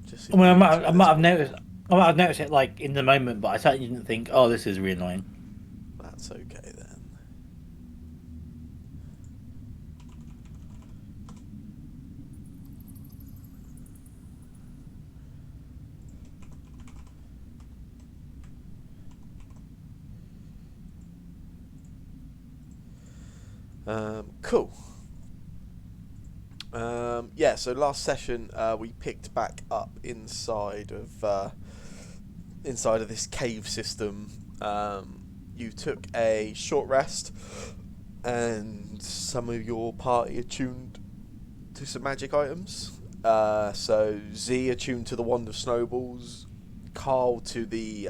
Just I mean, immune to I it at this might have point. noticed. I might have noticed it like in the moment, but I certainly didn't think, "Oh, this is really annoying." That's okay then. Cool. Yeah, so last session we picked back up inside of this cave system. You took a short rest, and some of your party attuned to some magic items. So Z attuned to the wand of snowballs, Carl to the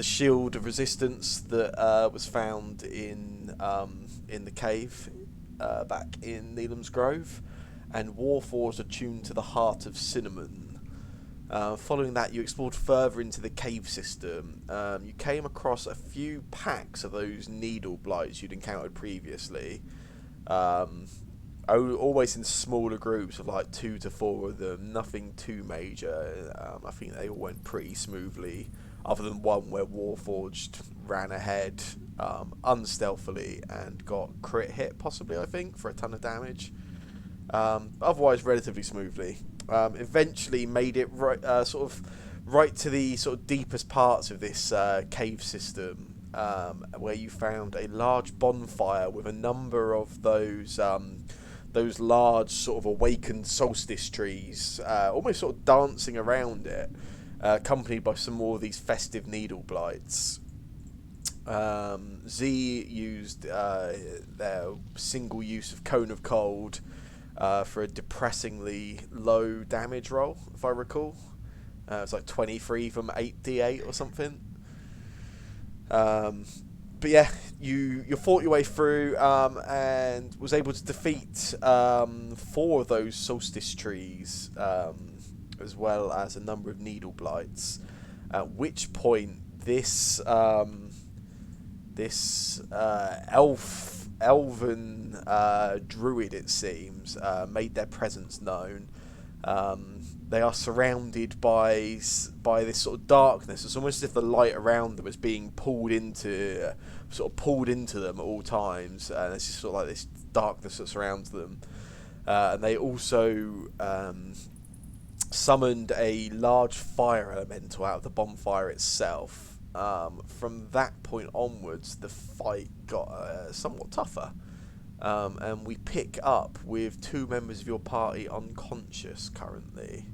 shield of resistance that was found in the cave back in Neelam's Grove, and Warforged attuned to the heart of cinnamon. Following that, you explored further into the cave system. You came across a few packs of those needle blights you'd encountered previously. Um, Always in smaller groups of like 2 to 4 of them, nothing too major. I think they all went pretty smoothly, other than one where Warforged ran ahead unstealthily and got crit hit, possibly, I think, for a ton of damage. Otherwise, relatively smoothly. Eventually made it right to the sort of deepest parts of this cave system, where you found a large bonfire with a number of those large sort of awakened solstice trees, almost sort of dancing around it, accompanied by some more of these festive needle blights. Z used their single use of Cone of Cold for a depressingly low damage roll, if I recall. It's like 23 from 8d8 or something. But yeah, you fought your way through and was able to defeat 4 of those solstice trees, as well as a number of needle blights. At which point, this elven druid, it seems, made their presence known. They are surrounded by this sort of darkness. It's almost as if the light around them is being pulled into them at all times, and it's just sort of like this darkness that surrounds them. And they also summoned a large fire elemental out of the bonfire itself. From that point onwards, the fight got somewhat tougher. And we pick up with 2 members of your party unconscious currently.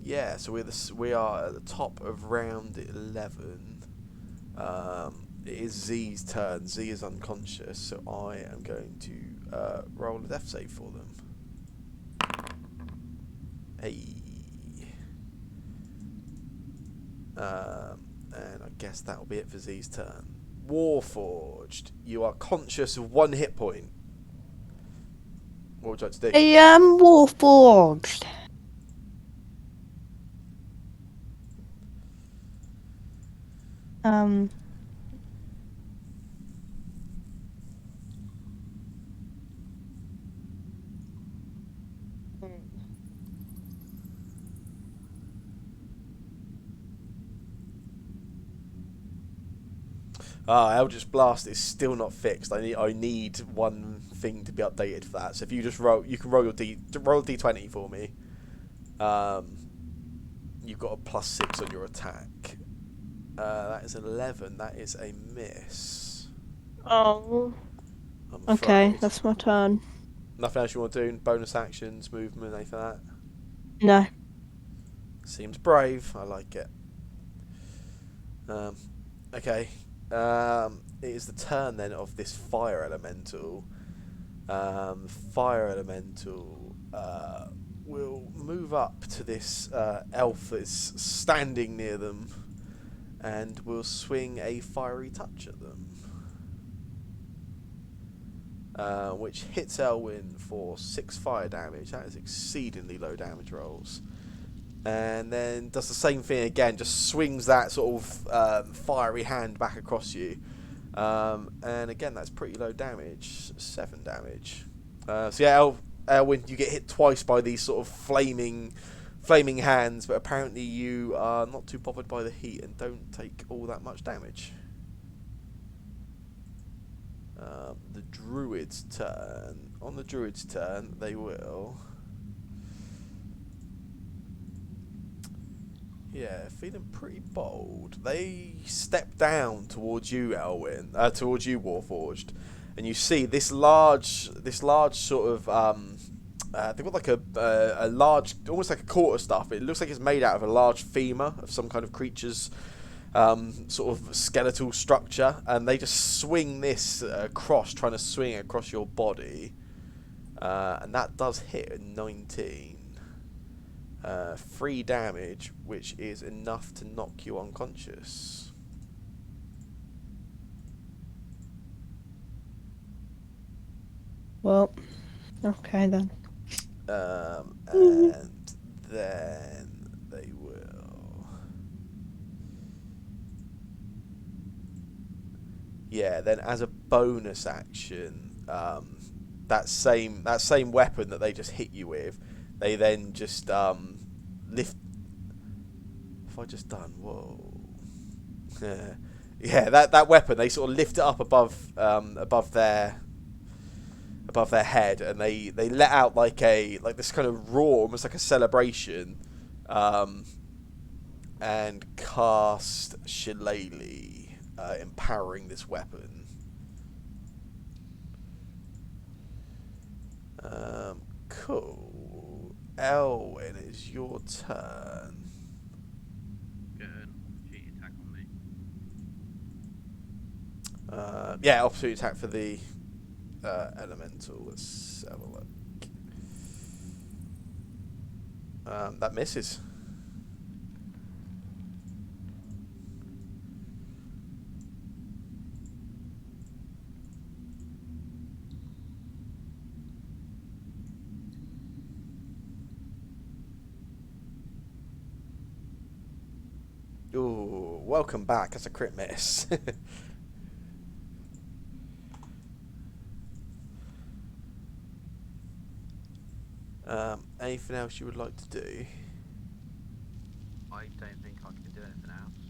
Yeah, so we are at the top of round 11. It is Z's turn. Z is unconscious, so I am going to roll a death save for them. Hey. And I guess that'll be it for Z's turn. Warforged, you are conscious of 1 hit point. What would you like to do? I am Warforged. Um. Eldritch Blast is still not fixed. I need one thing to be updated for that. So if you just roll, you can roll roll d20 for me. You've got a +6 on your attack. That is 11. That is a miss. Oh. I'm Okay, afraid. that's my turn. Nothing else you want to do? Bonus actions, movement, anything like that? No. Seems brave. I like it. Okay. It is the turn then of this fire elemental. Fire elemental will move up to this elf that is standing near them, and will swing a fiery touch at them, which hits Elwyn for 6 fire damage. That is exceedingly low damage rolls. And then does the same thing again, just swings that sort of fiery hand back across you. And again, that's pretty low damage, 7 damage. So yeah, Elwyn, you get hit twice by these sort of flaming hands, but apparently you are not too bothered by the heat and don't take all that much damage. The druid's turn. On the druid's turn, they will... Yeah, feeling pretty bold. They step down towards you, Elwyn, towards you, Warforged, and you see this large sort of they've got like a large, almost like a quarterstaff. It looks like it's made out of a large femur of some kind of creature's sort of skeletal structure, and they just swing this across, trying to swing it across your body, and that does hit at 19. 3 damage, which is enough to knock you unconscious. Well, okay then. And then they will... Yeah, then as a bonus action, that same weapon that they just hit you with, they then just lift... Have I just done? Whoa. Yeah, that weapon, they sort of lift it up above their head, and they let out like this kind of roar, almost like a celebration, and cast Shillelagh, empowering this weapon. Cool. Elwyn, it's your turn. Get an opportunity attack on me. Yeah, opportunity attack for the elemental. Let's have a look. That misses. Ooh, welcome back. That's a crit miss. Anything else you would like to do? I don't think I can do anything else.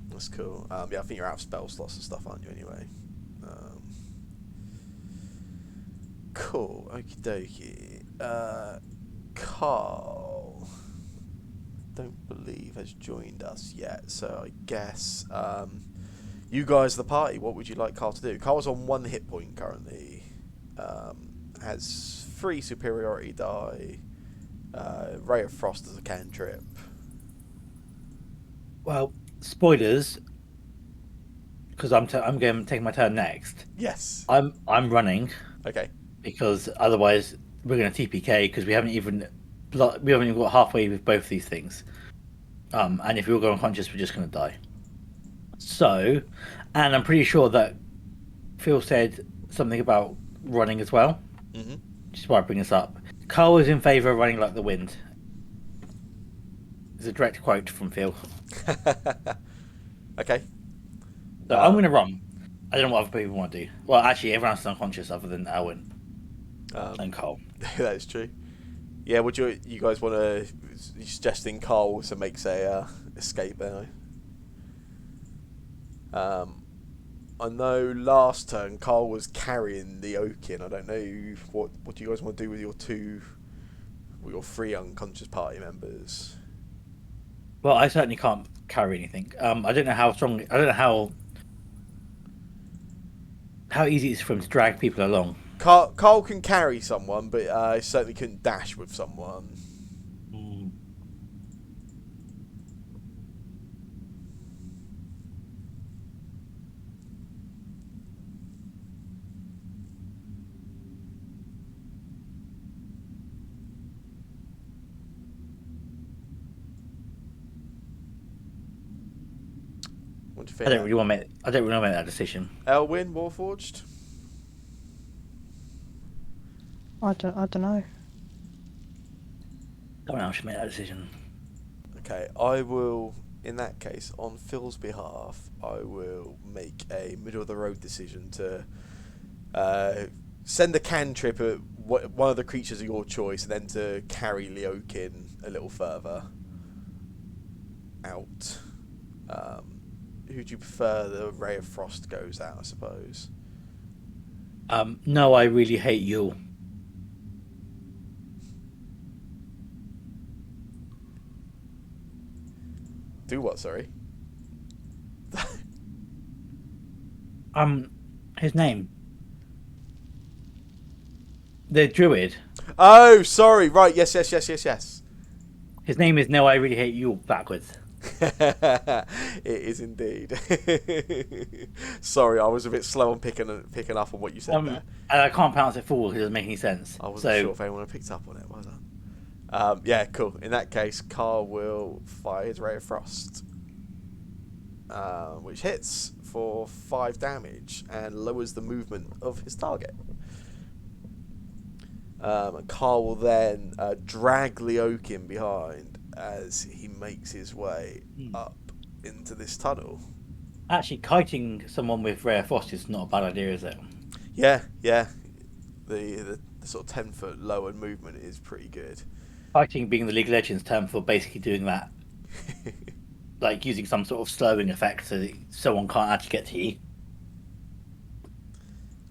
That's cool. Yeah, I think you're out of spell slots and stuff, aren't you, anyway? Cool. Okie dokie. Carl, don't believe has joined us yet, so I guess you guys are the party. What would you like Carl to do? Carl's on 1 hit point currently. Has 3 superiority die. Ray of Frost as a cantrip. Well, spoilers, because I'm taking my turn next. Yes. I'm running Okay. because otherwise we're going to TPK because we haven't even got halfway with both these things. And if we all go unconscious, we're just going to die. So, and I'm pretty sure that Phil said something about running as well. Mm-hmm. Which is why I bring this up. Carl is in favour of running like the wind. It's a direct quote from Phil. Okay. So I'm going to run. I don't know what other people want to do. Well, actually, everyone's unconscious other than Alwyn and Carl. That is true. Yeah, would you guys want to... You're suggesting Carl also makes a escape then? I know last turn Carl was carrying the Oakin. I don't know what do you guys want to do with your 3 unconscious party members. Well, I certainly can't carry anything. I don't know how strong. I don't know how easy it is for him to drag people along. Carl can carry someone, but he certainly couldn't dash with someone. What do you think? I don't really want to make that decision. Elwyn, Warforged? I don't know. Someone else should make that decision. Okay, I will, in that case, on Phil's behalf, I will make a middle of the road decision to send a cantrip at one of the creatures of your choice, and then to carry Leokin a little further out. Who do you prefer the Ray of Frost goes at, I suppose? No, I really hate you. Do what, sorry? His name. The druid. Oh, sorry. Right. Yes. His name is No, I Really Hate You backwards. It is indeed. Sorry, I was a bit slow on picking up on what you said there. And I can't pronounce it forward because it doesn't make any sense. I wasn't sure if anyone had picked up on it. Well done. Yeah, cool. In that case, Carl will fire his Ray of Frost, which hits for 5 damage and lowers the movement of his target. Carl will then drag Leokin behind as he makes his way up into this tunnel. Actually, kiting someone with Ray of Frost is not a bad idea, is it? Yeah. The sort of 10-foot lower movement is pretty good. Kiting being the League of Legends term for basically doing that. Like using some sort of slowing effect so that someone can't actually get to you.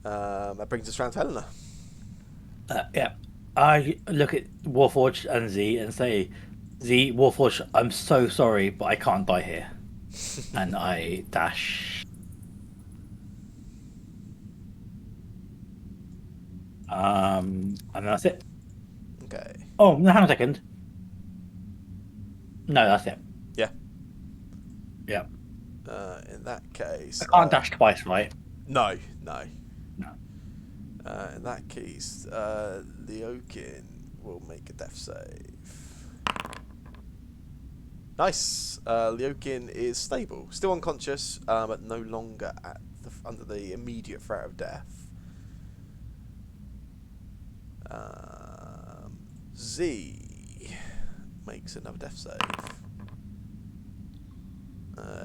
That brings us round to Helena. Yeah. I look at Warforged and Z and say, Z, Warforged, I'm so sorry, but I can't die here. And I dash. And that's it. Okay. Oh, no, hang on a second. No, that's it. Yeah. Yeah. In that case... I can't dash twice, right? No. No. In that case, Leokin will make a death save. Nice. Leokin is stable, still unconscious, but no longer under the immediate threat of death. Z makes another death save.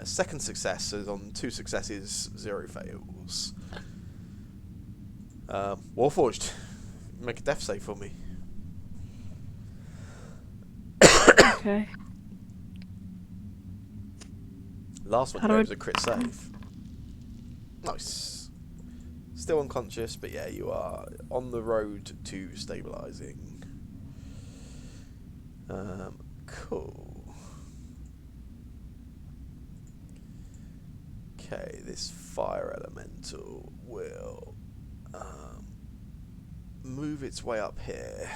Second success, so on 2 successes, 0 fails. Warforged, make a death save for me. Okay. Last one How do was a crit save. Nice. Still unconscious, but yeah, you are on the road to stabilising. Cool. Okay, this fire elemental will move its way up here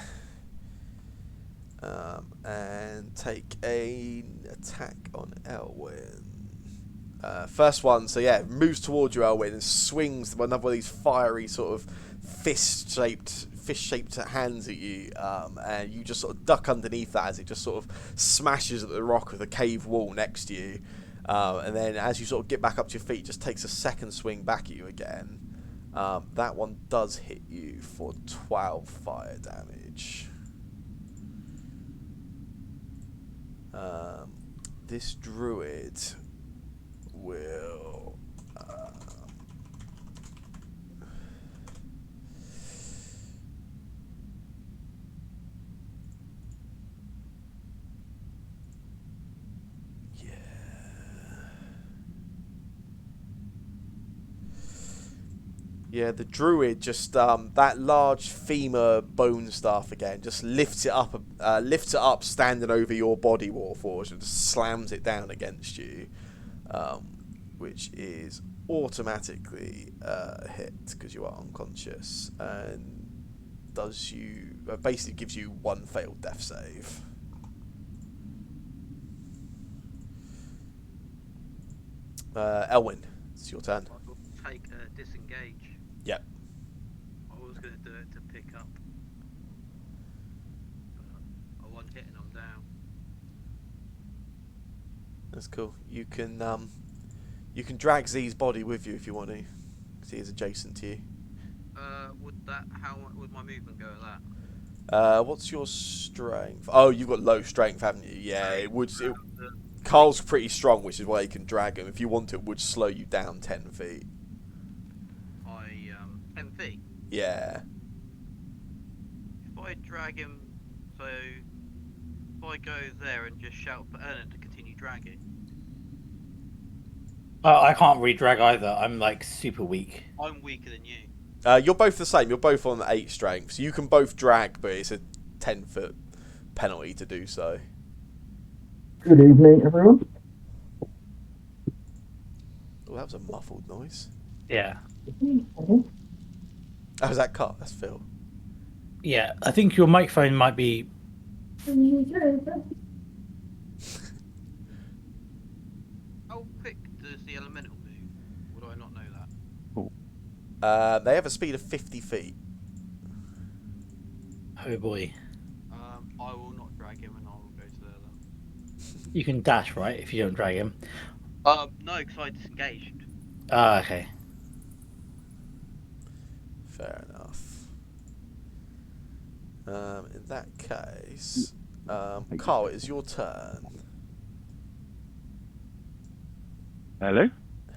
and take an attack on Elwyn. First one, so yeah, moves towards you, Elwyn, and swings another one of these fiery sort of fish-shaped hands at you, and you just sort of duck underneath that as it just sort of smashes at the rock of the cave wall next to you, and then as you sort of get back up to your feet, it just takes a second swing back at you again. That one does hit you for 12 fire damage. This druid will yeah, the druid just that large femur bone staff again just lifts it up, standing over your body, Warforged, and just slams it down against you, which is automatically a hit because you are unconscious, and basically gives you 1 failed death save. Elwyn, it's your turn. I will take a disengage. Yep. I was going to do it to pick up, but I won't hit and I'm down. That's cool. You can drag Z's body with you if you want to. He is adjacent to you. How would my movement go at that? What's your strength? Oh, you've got low strength, haven't you? Yeah, it would. Carl's pretty strong, which is why you can drag him. If you want, it would slow you down 10 feet. 10 feet. Yeah. I drag him, so if I go there and just shout for Erlen to continue dragging? I can't really drag either. I'm like super weak. I'm weaker than you. You're both the same. You're both on 8 strength, so you can both drag, but it's a 10-foot penalty to do so. Good evening, everyone. Oh, that was a muffled noise. Yeah. Oh, was that cut? That's Phil. Yeah, I think your microphone might be. How quick does the elemental move? Would I not know that? They have a speed of 50 feet. Oh boy. I will not drag him, and I will go to there then. You can dash, right? If you don't drag him. No, because I disengaged. Ah, okay. Fair enough. In that case, Carl, it is your turn. Hello?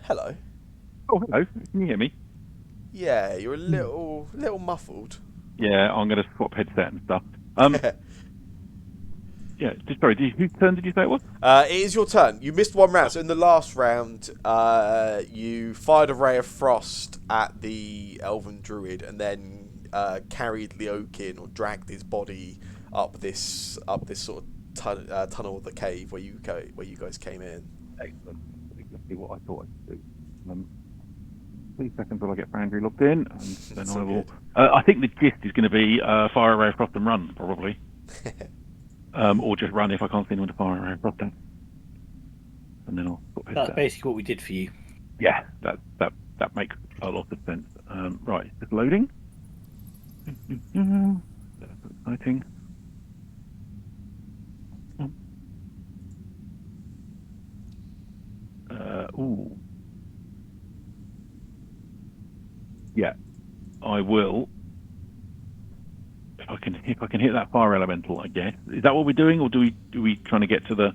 Hello. Oh, hello. Can you hear me? Yeah, you're a little muffled. Yeah, I'm going to swap headset and stuff. Yeah, sorry, whose turn did you say it was? It is your turn. You missed one round. So in the last round, you fired a ray of frost at the Elven Druid and then carried Leokin or dragged his body up this sort of tunnel of the cave where you guys came in. Excellent. Exactly what I thought I could do. 3 seconds while I get Foundry logged in, and then I will. I think the gist is going to be fire a ray of frost and run, probably. Or just run if I can't see anyone to fire a ray of frost at. And then I'll swap headset. That's basically what we did for you. Yeah, that makes a lot of sense. Right, it's just loading. That's exciting. Ooh. Yeah, I will. If I can hit that fire elemental, I guess. Is that what we're doing, or do we trying to get to the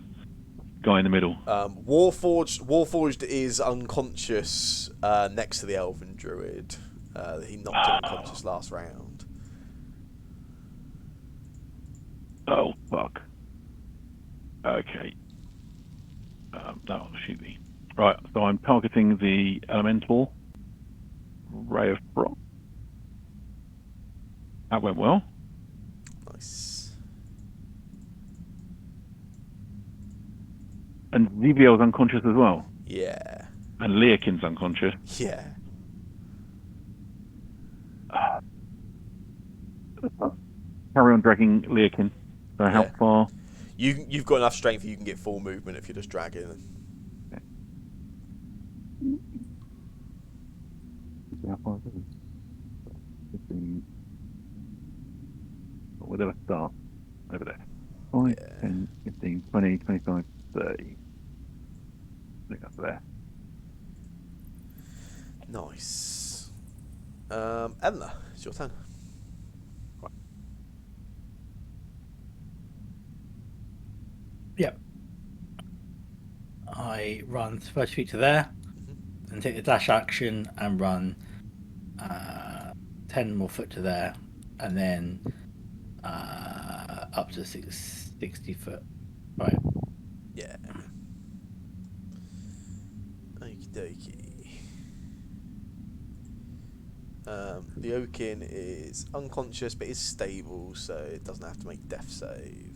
guy in the middle? Warforged is unconscious next to the Elven Druid. He knocked him unconscious last round. Oh fuck. Okay. That'll shoot me. Right, so I'm targeting the elemental ray of frost. That went well. Nice. And ZVL's unconscious as well. Yeah. And Leokin's unconscious. Yeah. Carry on dragging Leokin. So how far? You've got enough strength that you can get full movement if you're just dragging. Okay. How far is it? 15. Where did I start? Over there. 5, 10, 15, 20, 25, 30. I think that's there. Nice. Emma, it's your turn. Yep. I run 30 feet to there, and take the dash action and run 10 more foot to there, and then up to 60 foot. Right. Yeah. Okie dokie. Leokin is unconscious but is stable, so it doesn't have to make death save.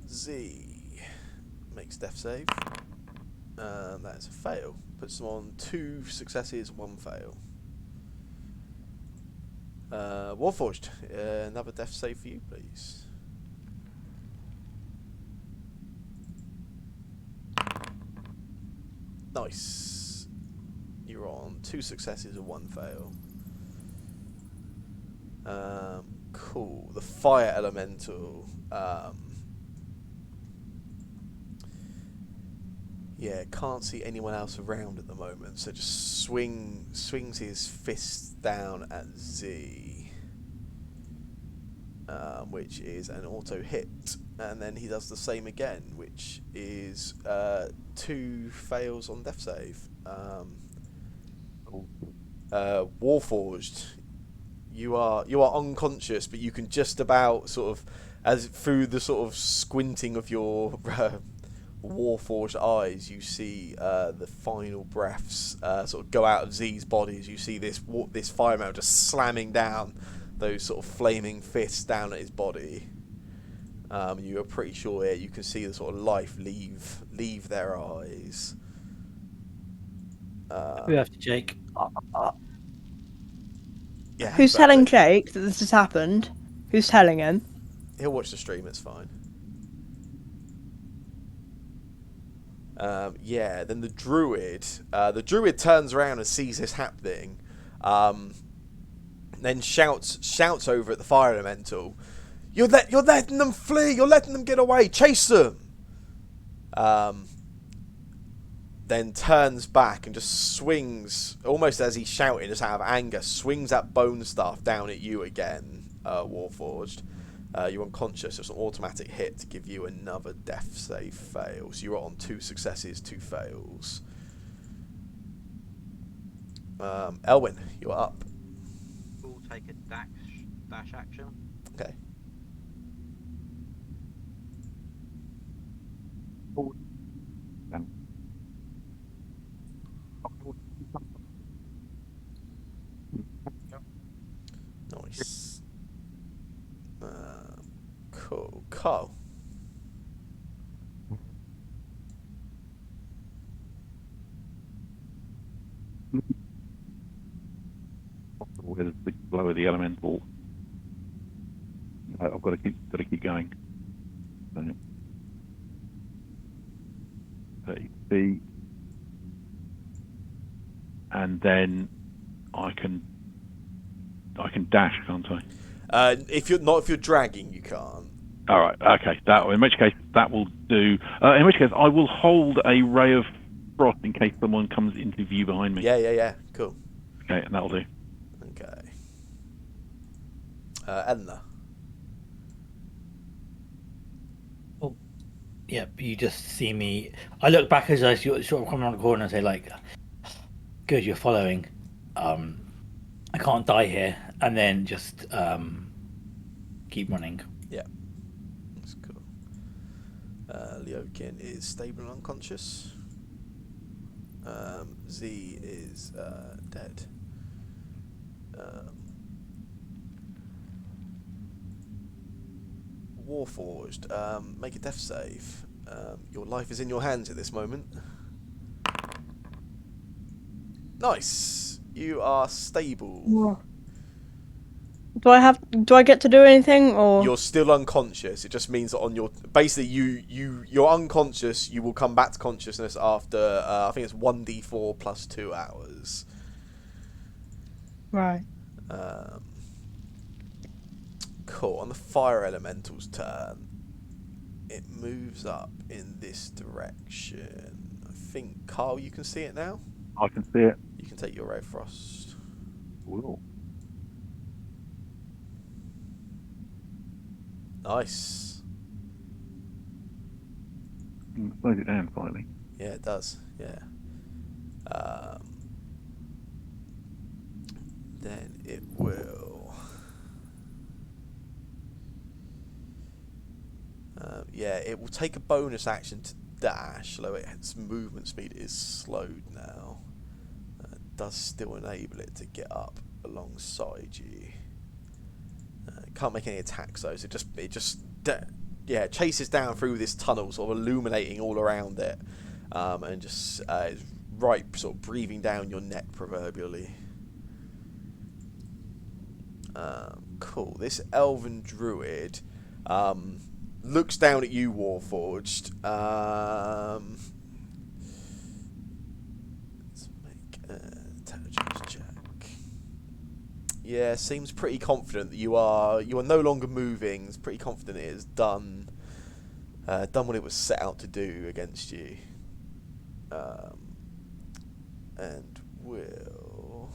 Z makes death save. That's a fail. Puts them on 2 successes, 1 fail. Warforged, another death save for you, please. Nice. You're on 2 successes and 1 fail. Cool. The fire elemental. Yeah, can't see anyone else around at the moment, so just swings his fist down at Z, which is an auto hit, and then he does the same again, which is 2 fails on death save. Warforged, you are unconscious, but you can just about sort of, as through the sort of squinting of your warforged eyes, you see the final breaths sort of go out of Z's body as you see this fireman just slamming down those sort of flaming fists down at his body. You are pretty sure you can see the sort of life leave their eyes. We have to Jake. Yeah. Who's exactly. telling Jake that this has happened? Who's telling him? He'll watch the stream. It's fine. Yeah. Then the druid turns around and sees this happening. Then shouts over at the fire elemental. You're letting them flee. You're letting them get away. Chase them. Then turns back and just swings, almost as he's shouting, just out of anger, swings that bone staff down at you again, Warforged. You're unconscious. It's an automatic hit to give you another death save fail. So you're on 2 successes, 2 fails. Elwyn, you're up. We'll take a dash action. Okay. Nice. Cool. Carl. With the blow of the elemental, I've got to keep going. So, 30 feet, and then I can dash, can't I? If you're dragging, you can't. All right. Okay. In which case that will do. In which case I will hold a ray of frost in case someone comes into view behind me. Yeah. Cool. Okay, and that'll do. Okay. Edna. Oh, yep. You just see me. I look back as I sort of come around the corner and say, like, "Good, you're following. I can't die here," and then just keep running. Yeah. That's cool. Leokin is stable and unconscious. Z is dead. Warforged, make a death save. Your life is in your hands at this moment. Nice. You are stable. Do I get to do anything, or You're still unconscious. It just means that on your basically you're unconscious. You will come back to consciousness after I think it's 1d4 plus 2 hours. right? Cool. On the fire elemental's turn, it moves up in this direction. I think Carl, you can see it now. I can see it. You can take your ray of frost. Ooh. Nice. Slows it down slightly. Yeah, it does. Yeah. Then it will. Yeah, it will take a bonus action to dash, although its movement speed is slowed now. It does still enable it to get up alongside you. It can't make any attacks though, so it just chases down through this tunnel, sort of illuminating all around it, and just is right sort of breathing down your neck proverbially. Cool. This Alvin Druid looks down at you, Warforged. Let's make an intelligence check. Yeah, seems pretty confident that you are no longer moving. It's pretty confident it has done what it was set out to do against you. And will.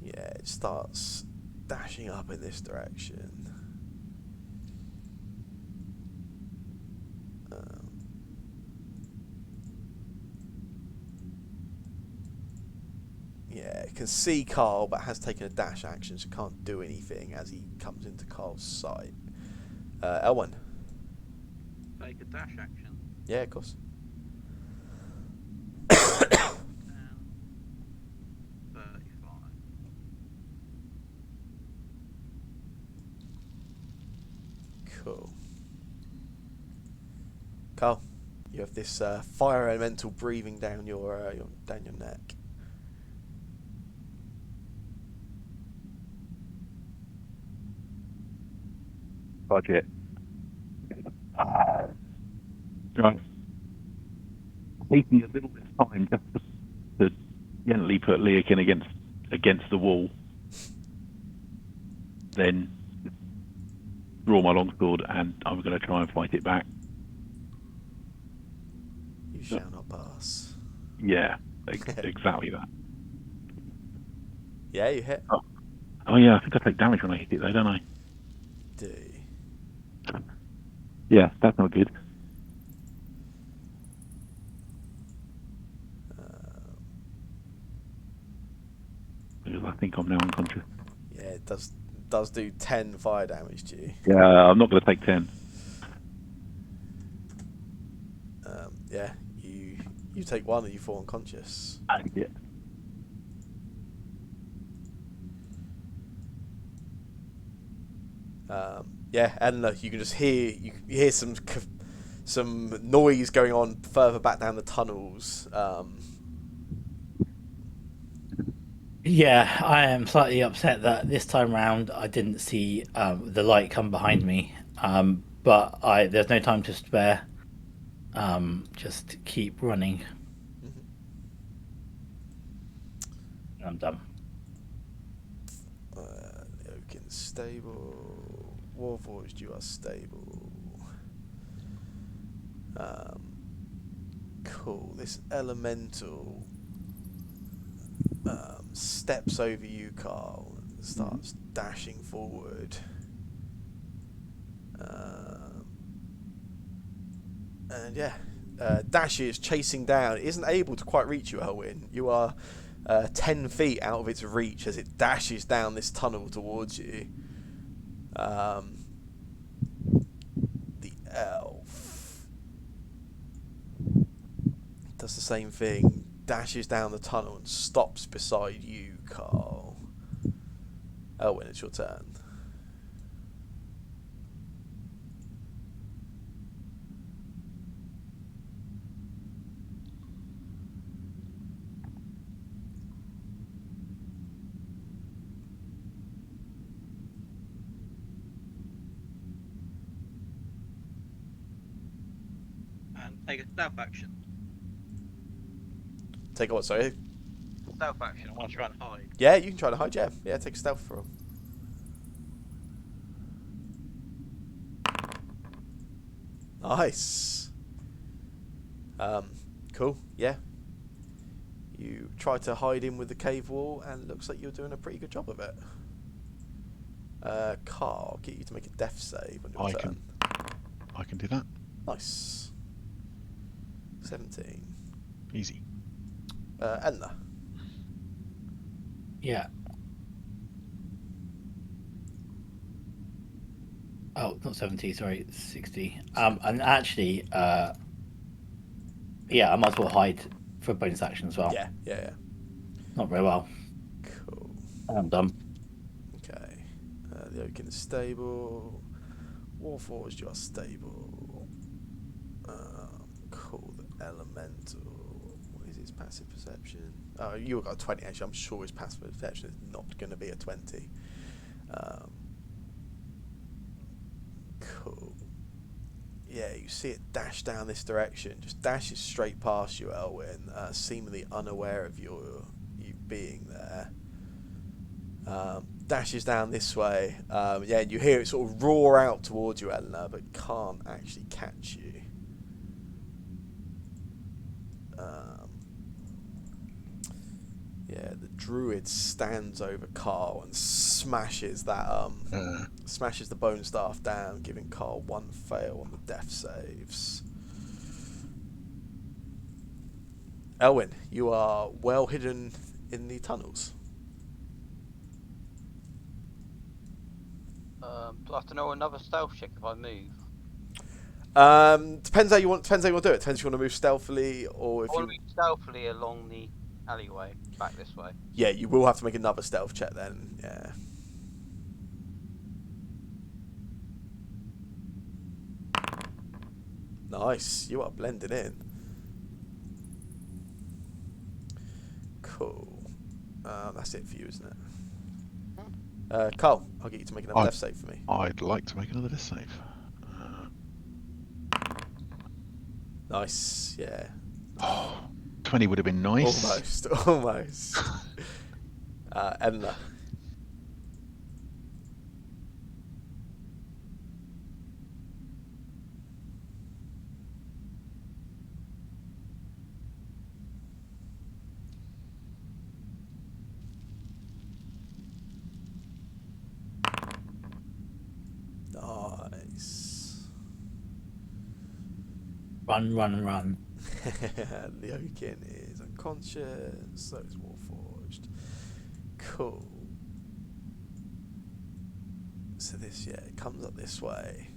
Yeah, it starts dashing up in this direction. Yeah, it can see Carl, but has taken a dash action, so can't do anything as he comes into Carl's sight. Elwyn. Take a dash action. Yeah, of course. 10, 35. Cool. Carl, you have this fire elemental breathing down your neck. Budget. Right. Taking a little bit of time just to gently put Leokin against the wall. Then draw my longsword and I'm going to try and fight it back. You shall not pass. Yeah, exactly that. Yeah, you hit. Oh yeah, I think I take damage when I hit it though, don't I? Do. Yeah, that's not good. Because I think I'm now unconscious. Yeah, it does do 10 fire damage to you. Yeah, I'm not going to take 10. Yeah, you take 1 and you fall unconscious. Yeah. Yeah, and you can just hear some noise going on further back down the tunnels. Yeah, I am slightly upset that this time round I didn't see the light come behind me. But there's no time to spare. Just keep running. Mm-hmm. I'm done. Oaken stable. Warforged, you are stable. Cool. This elemental steps over you, Carl, and starts dashing forward. And yeah, dashes chasing down. It isn't able to quite reach you, Elwyn. You are 10 feet out of its reach as it dashes down this tunnel towards you. The elf does the same thing, dashes down the tunnel and stops beside you, Carl. Elwyn, it's your turn. And take a stealth action. Take a what, sorry? Stealth action. I want to try and hide. Yeah, you can try to hide, yeah. Yeah, take a stealth for him. Nice. Cool, yeah. You try to hide in with the cave wall and looks like you're doing a pretty good job of it. Carl, I'll get you to make a death save on your turn. I can do that. Nice. 17. Easy. Edna. Yeah. Oh, not 70, sorry, 60. And actually, yeah, I might as well hide for a bonus action as well. Yeah. Not very well. Cool. I'm done. Okay. The Oaken is stable. Warforged, you are stable. Cool. The Elemental. What is his passive perception? Oh, you got a 20 actually. I'm sure his passive perception is not going to be a 20. Cool. Yeah, you see it dash down this direction. Just dashes straight past you, Elwyn, seemingly unaware of you being there. Dashes down this way. Yeah, and you hear it sort of roar out towards you, Eleanor, but can't actually catch you. Yeah, the druid stands over Carl and smashes that smashes the bone staff down, giving Carl 1 fail on the death saves. Elwyn, you are well hidden in the tunnels. Do I have to know another stealth check if I move? Depends how you want. Depends how you want to do it. Depends if you want to move stealthily or if I you. want to move stealthily along the alleyway, back this way. Yeah, you will have to make another stealth check then. Yeah. Nice. You are blending in. Cool. That's it for you, isn't it? Carl, I'll get you to make another death save for me. I'd like to make another death save. Nice. Yeah. 20 would have been nice. Almost. Eleanor. Nice. Run, run, run. Leokin is unconscious, so is Warforged. Cool. So this, it comes up this way.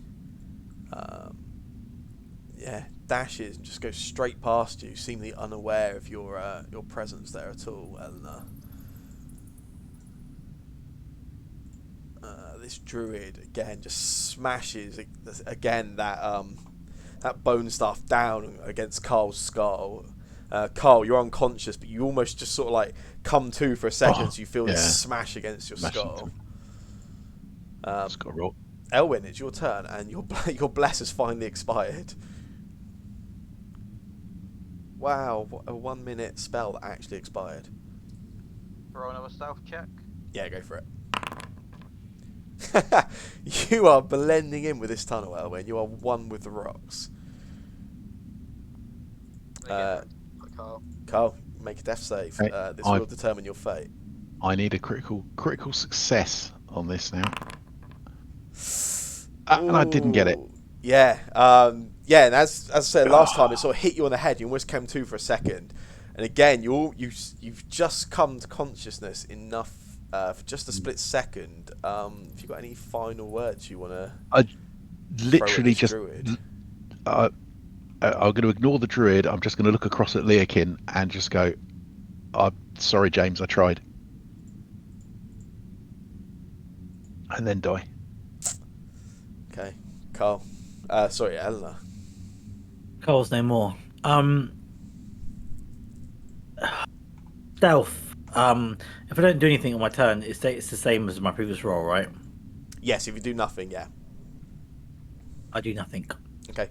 Dashes and just goes straight past you, seemingly unaware of your presence there at all, Eleanor. This druid again just smashes again that bone stuff down against Carl's skull. Carl, you're unconscious, but you almost just sort of like come to for a second, so you feel this smash against your skull. It's got a roll. Elwyn, it's your turn, and your bless has finally expired. Wow, what a 1 minute spell that actually expired. Throw another stealth check. Yeah, go for it. You are blending in with this tunnel, Elwyn. You are one with the rocks. Carl, make a death save. This will determine your fate. I need a critical success on this now. And I didn't get it. Yeah. And as I said last time, it sort of hit you on the head. You almost came to for a second. And again, you've just come to consciousness enough for just a split second. If you've got any final words you want to... I literally just... I'm going to ignore the druid. I'm just going to look across at Leokin and just go, I'm sorry, James, I tried. And then die. Okay. Carl. Sorry, Eleanor. Carl's no more. Stealth. If I don't do anything on my turn, it's the same as my previous roll, right? Yes, if you do nothing, yeah. I do nothing. Okay.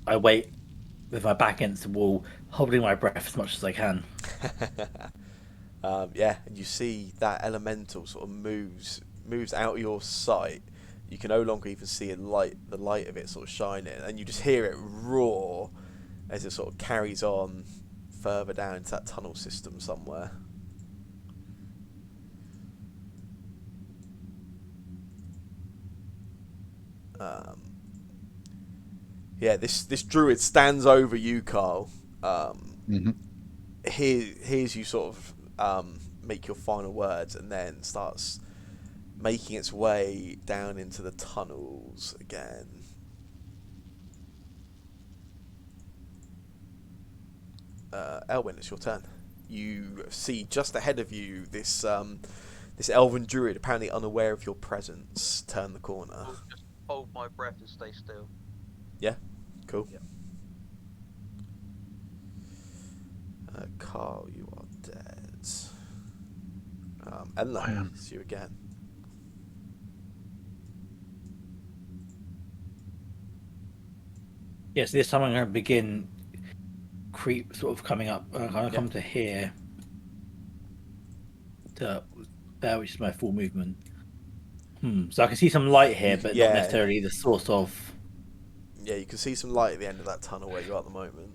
I wait with my back against the wall, holding my breath as much as I can. And you see that elemental sort of moves out of your sight. You can no longer even see the light of it sort of shining, and you just hear it roar as it sort of carries on further down into that tunnel system somewhere. This druid stands over you, Carl. Hears you sort of make your final words, and then starts making its way down into the tunnels again. Elwyn, it's your turn. You see just ahead of you this Alvin Druid, apparently unaware of your presence, turn the corner. I'll just hold my breath and stay still. Yeah, cool. Yeah. Carl, you are dead. Ella, it's you again. Yes, this time I'm going to begin creep, sort of coming up. I'm going to come to here, to there, which is my full movement. So I can see some light here, but not necessarily the source of. Yeah, you can see some light at the end of that tunnel where you are at the moment.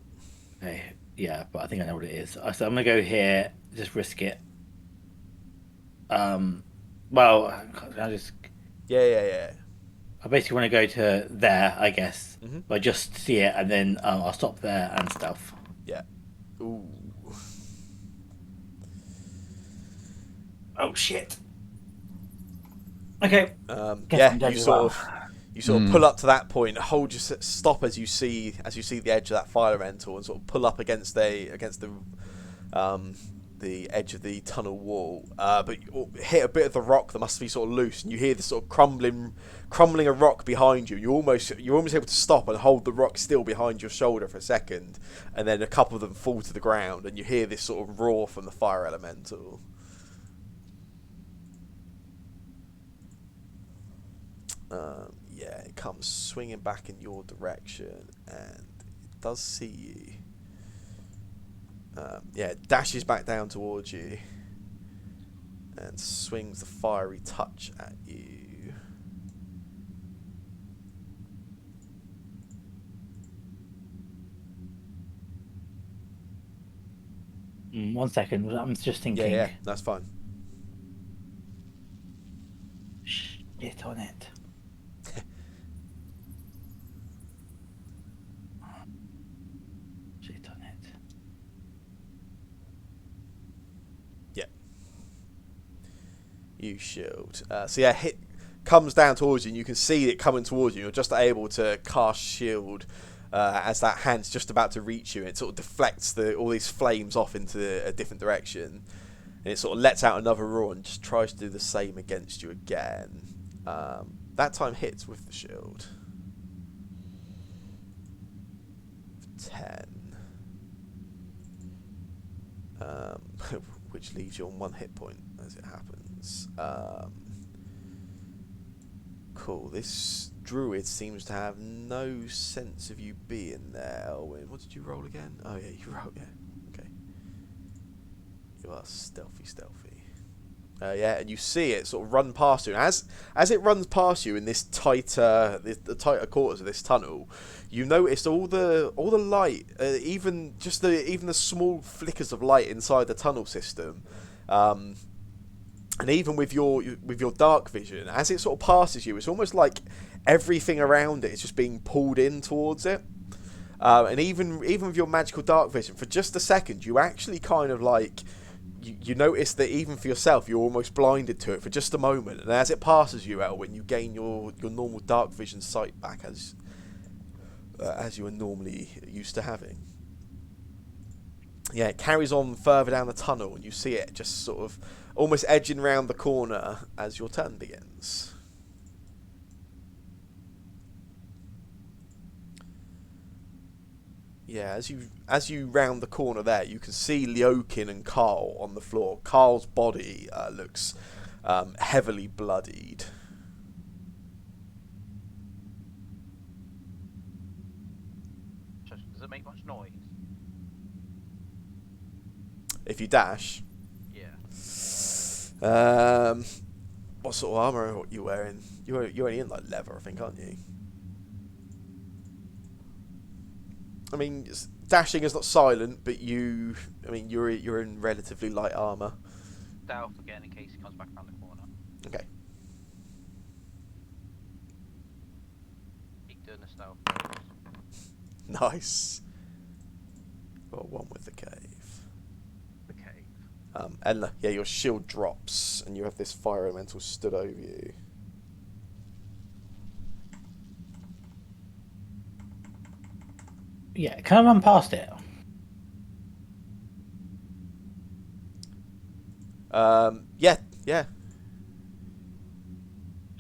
Okay, yeah, but I think I know what it is. So I'm going to go here, just risk it. Well, can I just... Yeah. I basically want to go to there, I guess. But I just see it, and then I'll stop there and stealth. Yeah. Ooh. Oh shit. Okay. Yeah, you sort of pull up to that point, hold your stop as you see the edge of that fire elemental, and sort of pull up against the edge of the tunnel wall. But you hit a bit of the rock that must be sort of loose, and you hear this sort of crumbling a rock behind you. You're almost able to stop and hold the rock still behind your shoulder for a second, and then a couple of them fall to the ground, and you hear this sort of roar from the fire elemental. Yeah, it comes swinging back in your direction, and it does see you. Yeah, it dashes back down towards you, and swings the fiery touch at you. One second, I'm just thinking. Yeah, that's fine. Shit on it. You shield. So yeah, hit comes down towards you, and you can see it coming towards you. You're just able to cast shield as that hand's just about to reach you, and it sort of deflects all these flames off into a different direction, and it sort of lets out another roar and just tries to do the same against you again. That time hits with the shield. 10. Which leaves you on 1 hit point as it happens. Cool. This druid seems to have no sense of you being there, Elwyn. What did you roll again? Oh yeah, you rolled. Yeah. Okay. You are stealthy. Yeah, and you see it sort of run past you. And as it runs past you in this tighter quarters of this tunnel, you notice all the light, even the small flickers of light inside the tunnel system, and even with your dark vision, as it sort of passes you, it's almost like everything around it is just being pulled in towards it. And even with your magical dark vision, for just a second, you actually kind of like. You notice that even for yourself, you're almost blinded to it for just a moment, and as it passes you, Elwyn, you gain your normal dark vision sight back as you were normally used to having. Yeah, it carries on further down the tunnel, and you see it just sort of almost edging round the corner as your turn begins. Yeah, as you round the corner there, you can see Leokin and Carl on the floor. Carl's body looks heavily bloodied. Does it make much noise? If you dash? Yeah. What sort of armor are you wearing? You're only in like leather, I think, aren't you? I mean, dashing is not silent, but you're in relatively light armor. Stealth again in case he comes back around the corner. Okay. Keep doing the stealth. Nice. Got 1 with the cave. The cave. And yeah, your shield drops, and you have this fire elemental stood over you. Yeah, can I run past it? Yeah.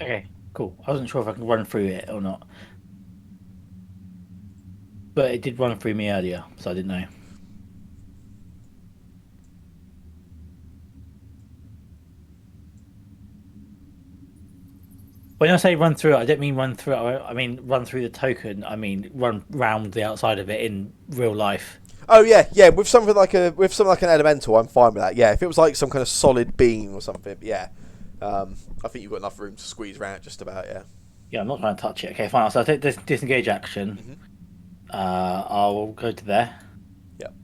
Okay, cool. I wasn't sure if I could run through it or not. But it did run through me earlier, so I didn't know. When I say run through it, I don't mean run through it. I mean run through the token. I mean run round the outside of it in real life. Oh yeah. With something like an elemental, I'm fine with that. Yeah, if it was like some kind of solid beam or something, yeah. I think you've got enough room to squeeze around just about. Yeah. Yeah, I'm not trying to touch it. Okay, fine. So I'll take this disengage action. Mm-hmm. I'll go to there. Yep.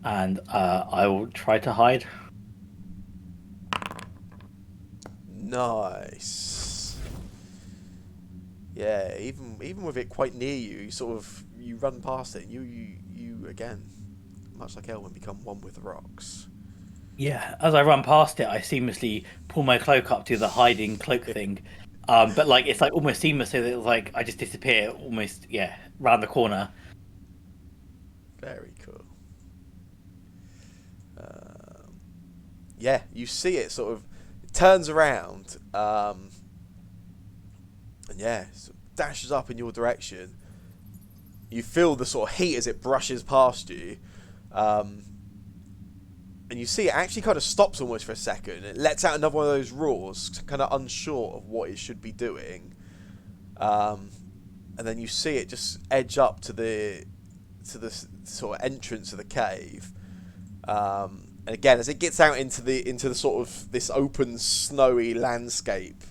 And I will try to hide. Nice. Yeah, even with it quite near you, you run past it. And you again, much like Elwyn, become one with the rocks. Yeah, as I run past it, I seamlessly pull my cloak up to the hiding cloak thing. But like it's like almost seamless, so that it's like I just disappear almost, yeah, round the corner. Very cool. Yeah, you see it sort of turns around, and yeah, sort of dashes up in your direction. You feel the sort of heat as it brushes past you, and you see it actually kind of stops almost for a second. It lets out another one of those roars, kind of unsure of what it should be doing, and then you see it just edge up to the sort of entrance of the cave. And again, as it gets out into the sort of this open, snowy landscape,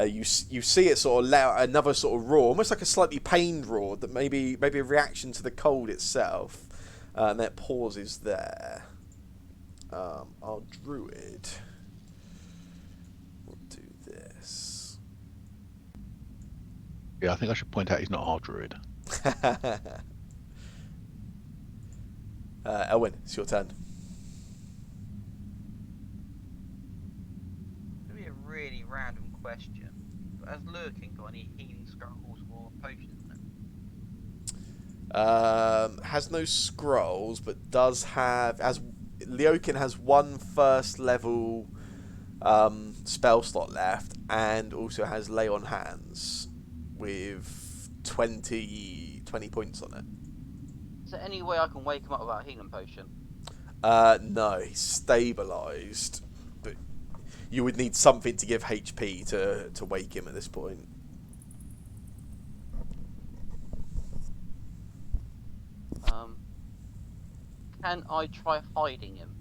you see it sort of let out another sort of roar, almost like a slightly pained roar that maybe a reaction to the cold itself, and then it pauses there. Our druid will do this. Yeah, I think I should point out he's not our druid. Elwyn, it's your turn. Really random question, but has Lurking got any healing scrolls or potions in it? Has no scrolls, but does have, as Leokin has one first level spell slot left, and also has lay on hands with 20 points on it. Is there any way I can wake him up without a healing potion? No, he's stabilised. You would need something to give HP to wake him at this point. Can I try hiding him?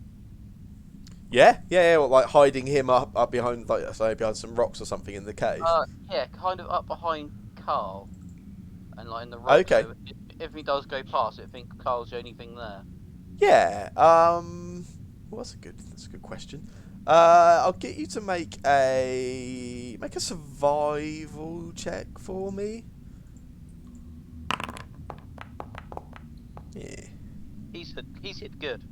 Yeah, well, like hiding him up behind, like say, behind some rocks or something in the cave. Yeah, kind of up behind Carl, and like in the rocks. Okay. So if he does go past it, I think Carl's the only thing there. Yeah. Well, that's a good question. I'll get you to make a survival check for me. Yeah. He's hit good.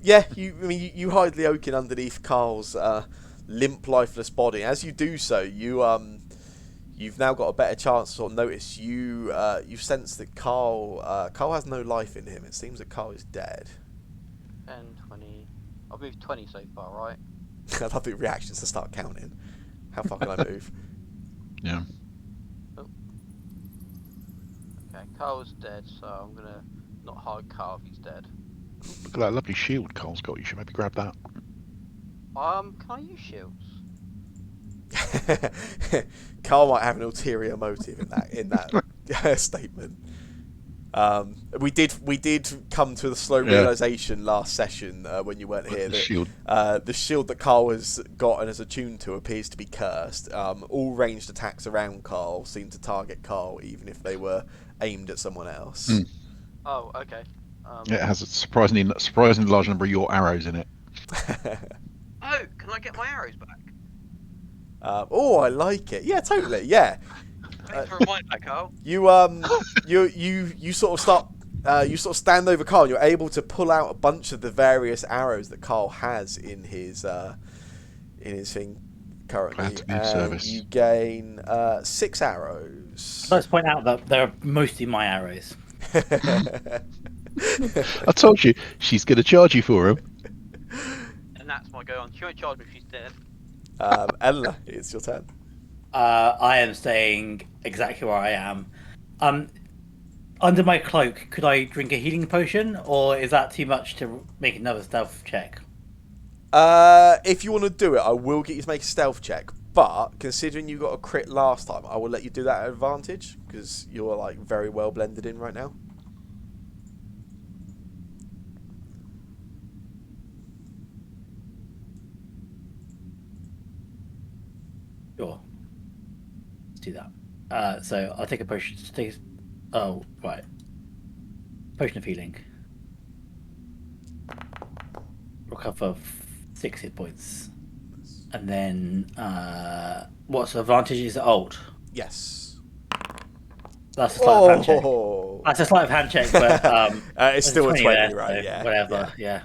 Yeah. You hide Leokin underneath Carl's limp, lifeless body. As you do so, you've now got a better chance to sort of notice. You sense that Carl has no life in him. It seems that Carl is dead. 10, 20. I've moved 20 so far, right? I love the reactions to start counting. How far can I move? Yeah. Oh. Okay, Carl's dead, so I'm gonna not hide Carl if he's dead. Look at that lovely shield Carl's got. You should maybe grab that. Can I use shields? Carl might have an ulterior motive in that statement. We did come to the slow realization last session when you weren't here that the shield that Carl has got and is attuned to appears to be cursed. All ranged attacks around Carl seem to target Carl, even if they were aimed at someone else. Oh, okay. It has a surprisingly large number of your arrows in it. Oh, can I get my arrows back? Oh, I like it. Yeah, totally. Yeah. Thanks for reminding that, Carl. You sort of stand over Carl. And you're able to pull out a bunch of the various arrows that Carl has in his thing currently, and you gain 6 arrows. Let's point out that they're mostly my arrows. I told you she's going to charge you for them. And that's my go on. She won't charge me if she's dead. Eleanor, it's your turn. I am staying exactly where I am. Under my cloak, could I drink a healing potion, or is that too much to make another stealth check? If you want to do it, I will get you to make a stealth check. But considering you got a crit last time, I will let you do that at advantage because you're like very well blended in right now. Sure. Let's do that. So I'll take a potion. Oh, right. Potion of healing. Recover 6 hit points. And then, what's the advantage? Is it ult? Yes. That's a sleight of hand check. That's a sleight of hand check, but it's still a 20, right? So yeah. Whatever, yeah.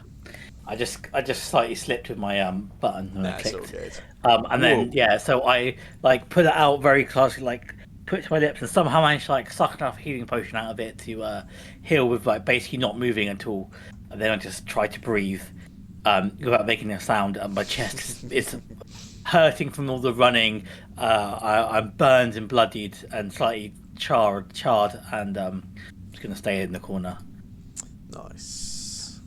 I just slightly slipped with my button when I That's all clicked. good. And then so I like put it out very closely, like put it to my lips, and somehow managed to like suck enough healing potion out of it to heal with like basically not moving until. And then I just tried to breathe without making a sound, and my chest is hurting from all the running. I'm burned and bloodied and slightly charred, and I'm just gonna stay in the corner. Nice.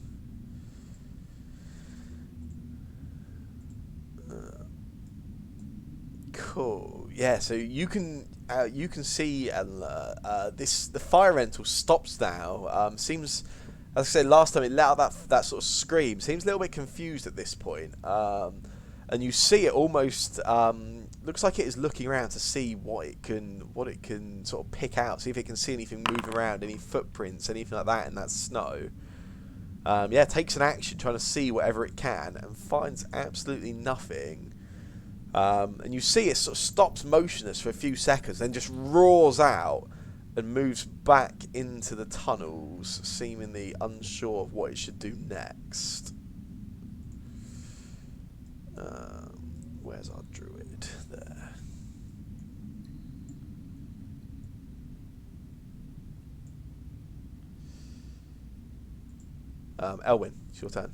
Cool. Yeah. So you can see the fire rental stops now. Seems, as I said last time, it let out that sort of scream. Seems a little bit confused at this point. And you see it almost looks like it is looking around to see what it can sort of pick out, see if it can see anything move around, any footprints, anything like that in that snow. Yeah, takes an action trying to see whatever it can and finds absolutely nothing. And you see it sort of stops motionless for a few seconds, then just roars out and moves back into the tunnels, seemingly unsure of what it should do next. Where's our druid? There. Elwyn, it's your turn.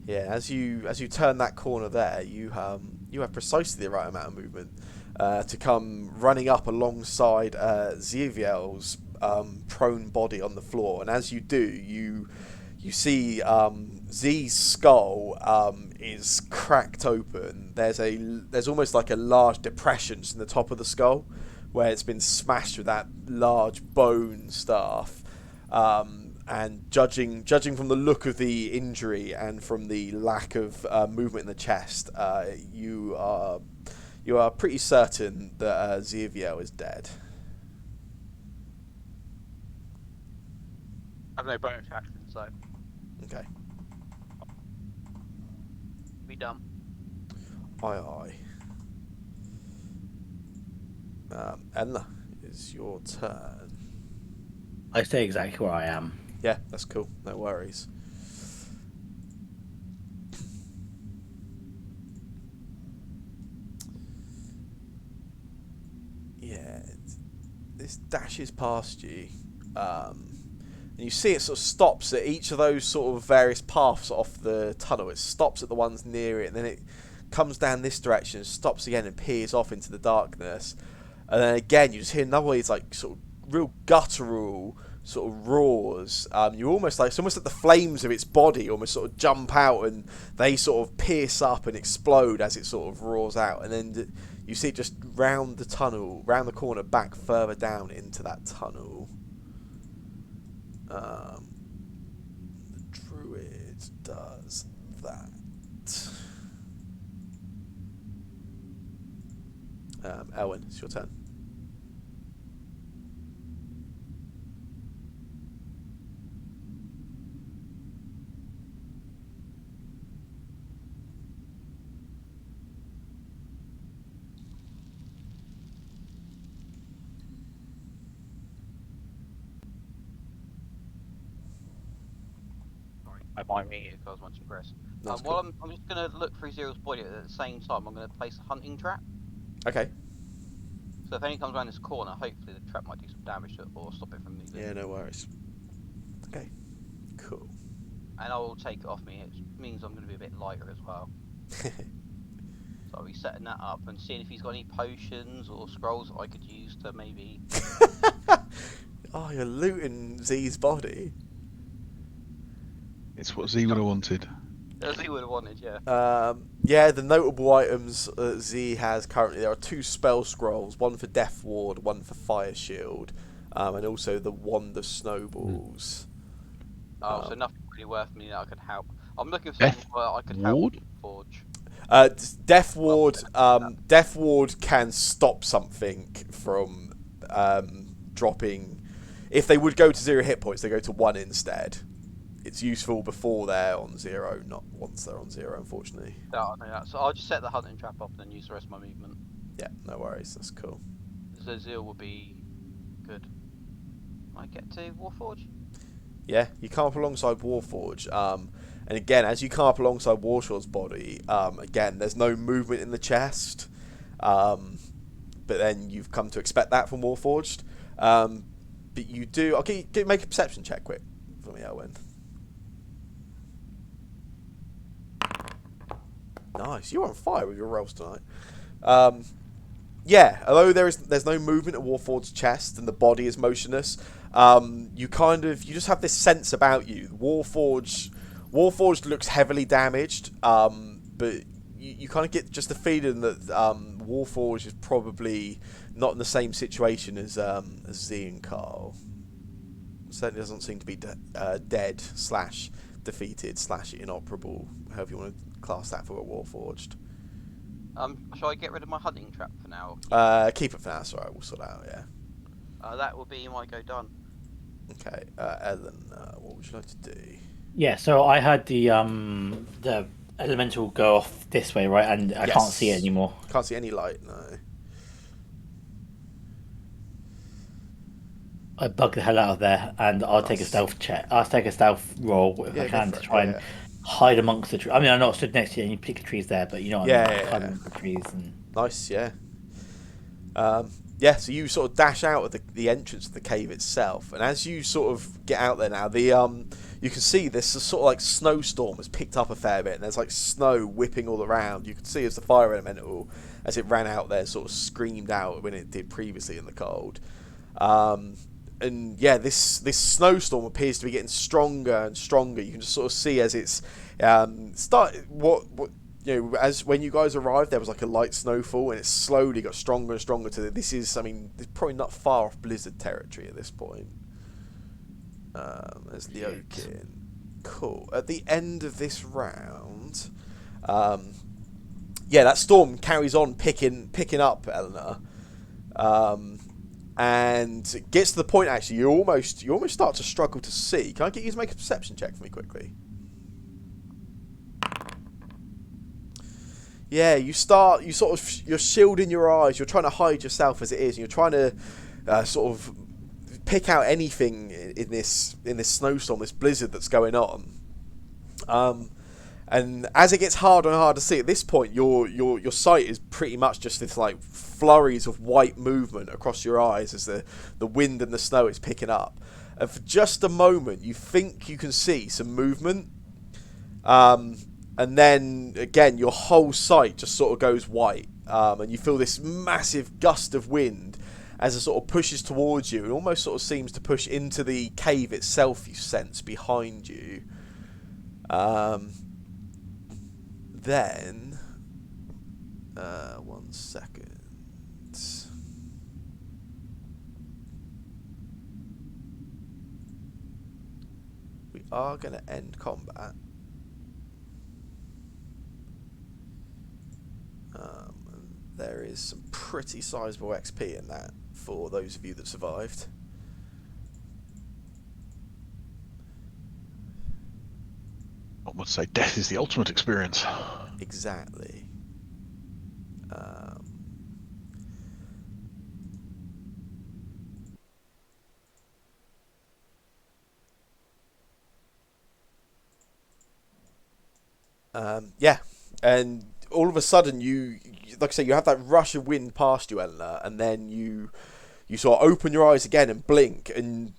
Yeah, as you turn that corner there, you have precisely the right amount of movement to come running up alongside Xaviel's prone body on the floor, and as you do, you see Z's skull is cracked open. There's almost like a large depression in the top of the skull where it's been smashed with that large bone staff. And judging from the look of the injury and from the lack of movement in the chest, you are pretty certain that Xaviel is dead. I've no bonus action, so Okay. be done. Aye. Enla, it's your turn. I stay exactly where I am. Yeah, that's cool. No worries. Yeah, this dashes past you, and you see it sort of stops at each of those sort of various paths off the tunnel. It stops at the ones near it, and then it comes down this direction, stops again, and peers off into the darkness. And then again, you just hear another one of these like sort of real guttural sort of roars. You almost like, it's almost like the flames of its body almost sort of jump out and they sort of pierce up and explode as it sort of roars out, and then you see it just round the tunnel, round the corner, back further down into that tunnel. The druid does that. Elwyn, it's your turn. I might meet it because I was much impressed. That's While cool. I'm just going to look through Zero's body at the same time, I'm going to place a hunting trap. Okay. So if anything comes around this corner, hopefully the trap might do some damage to it or stop it from moving. Yeah, no worries. Okay. Cool. And I will take it off me. It means I'm going to be a bit lighter as well. So I'll be setting that up and seeing if he's got any potions or scrolls that I could use to maybe... Oh, you're looting Z's body. It's what Z would have wanted. As he would have wanted, yeah. Yeah, the notable items Z has currently, there are 2 spell scrolls, one for Death Ward, one for Fire Shield, and also the Wand of Snowballs. Oh, so nothing really worth me that I could help. I'm looking for something where I could help Forge. Death Ward, Death Ward can stop something from dropping. If they would go to 0 hit points, they go to 1 instead. it's useful before they're on 0, not once they're on 0, unfortunately. Yeah, I know that. So I'll just set the hunting trap up and then use the rest of my movement. Yeah, no worries. That's cool. So Zeal will be good. I get to Warforge. Yeah, you come up alongside Warforge, and again, as you come up alongside Warshaw's body, again, there's no movement in the chest, but then you've come to expect that from Warforged. But you do. Okay, make a perception check quick for me, Elwyn. Nice, you're on fire with your rolls tonight. Yeah, although there's no movement at Warforged's chest and the body is motionless, you just have this sense about you. Warforged looks heavily damaged, but you kind of get just the feeling that Warforged is probably not in the same situation as Z and Carl. Certainly doesn't seem to be dead / defeated / inoperable, however you want to class that for a Warforged. Shall I get rid of my hunting trap for now? Keep it for now, that's alright, we'll sort it out, yeah. That will be my go done. Okay, Ellen, what would you like to do? Yeah, so I had the elemental go off this way, right? And I can't see it anymore. Can't see any light, no. I bug the hell out of there, and I'll take a stealth check. I'll take a stealth roll if I can to try and hide amongst the trees. I mean, I'm not stood next to any particular trees there, but you know what I mean? Hide amongst the trees and... Nice, yeah. So you sort of dash out of the entrance of the cave itself, and as you sort of get out there now, you can see this sort of like snowstorm has picked up a fair bit, and there's like snow whipping all around. You can see as the fire elemental, as it ran out there, sort of screamed out when it did previously in the cold. And yeah, this snowstorm appears to be getting stronger and stronger. You can just sort of see as it's as when you guys arrived, there was like a light snowfall, and it slowly got stronger and stronger. It's probably not far off blizzard territory at this point. There's Leokin. Cool. At the end of this round, that storm carries on picking up, Eleanor. And it gets to the point, actually, you almost start to struggle to see. Can I get you to make a perception check for me quickly? Yeah, you're shielding your eyes, you're trying to hide yourself as it is, and you're trying to sort of pick out anything in this snowstorm, this blizzard that's going on. And as it gets harder and harder to see, at this point, your sight is pretty much just this like flurries of white movement across your eyes as the wind and the snow is picking up. And for just a moment, you think you can see some movement, and then again, your whole sight just sort of goes white, and you feel this massive gust of wind as it sort of pushes towards you, and almost sort of seems to push into the cave itself. You sense behind you. Then, 1 second. We are going to end combat. There is some pretty sizable XP in that for those of you that survived. I would say death is the ultimate experience. Exactly. And all of a sudden, you like I say, you have that rush of wind past you, Eleanor, and then you sort of open your eyes again and blink, and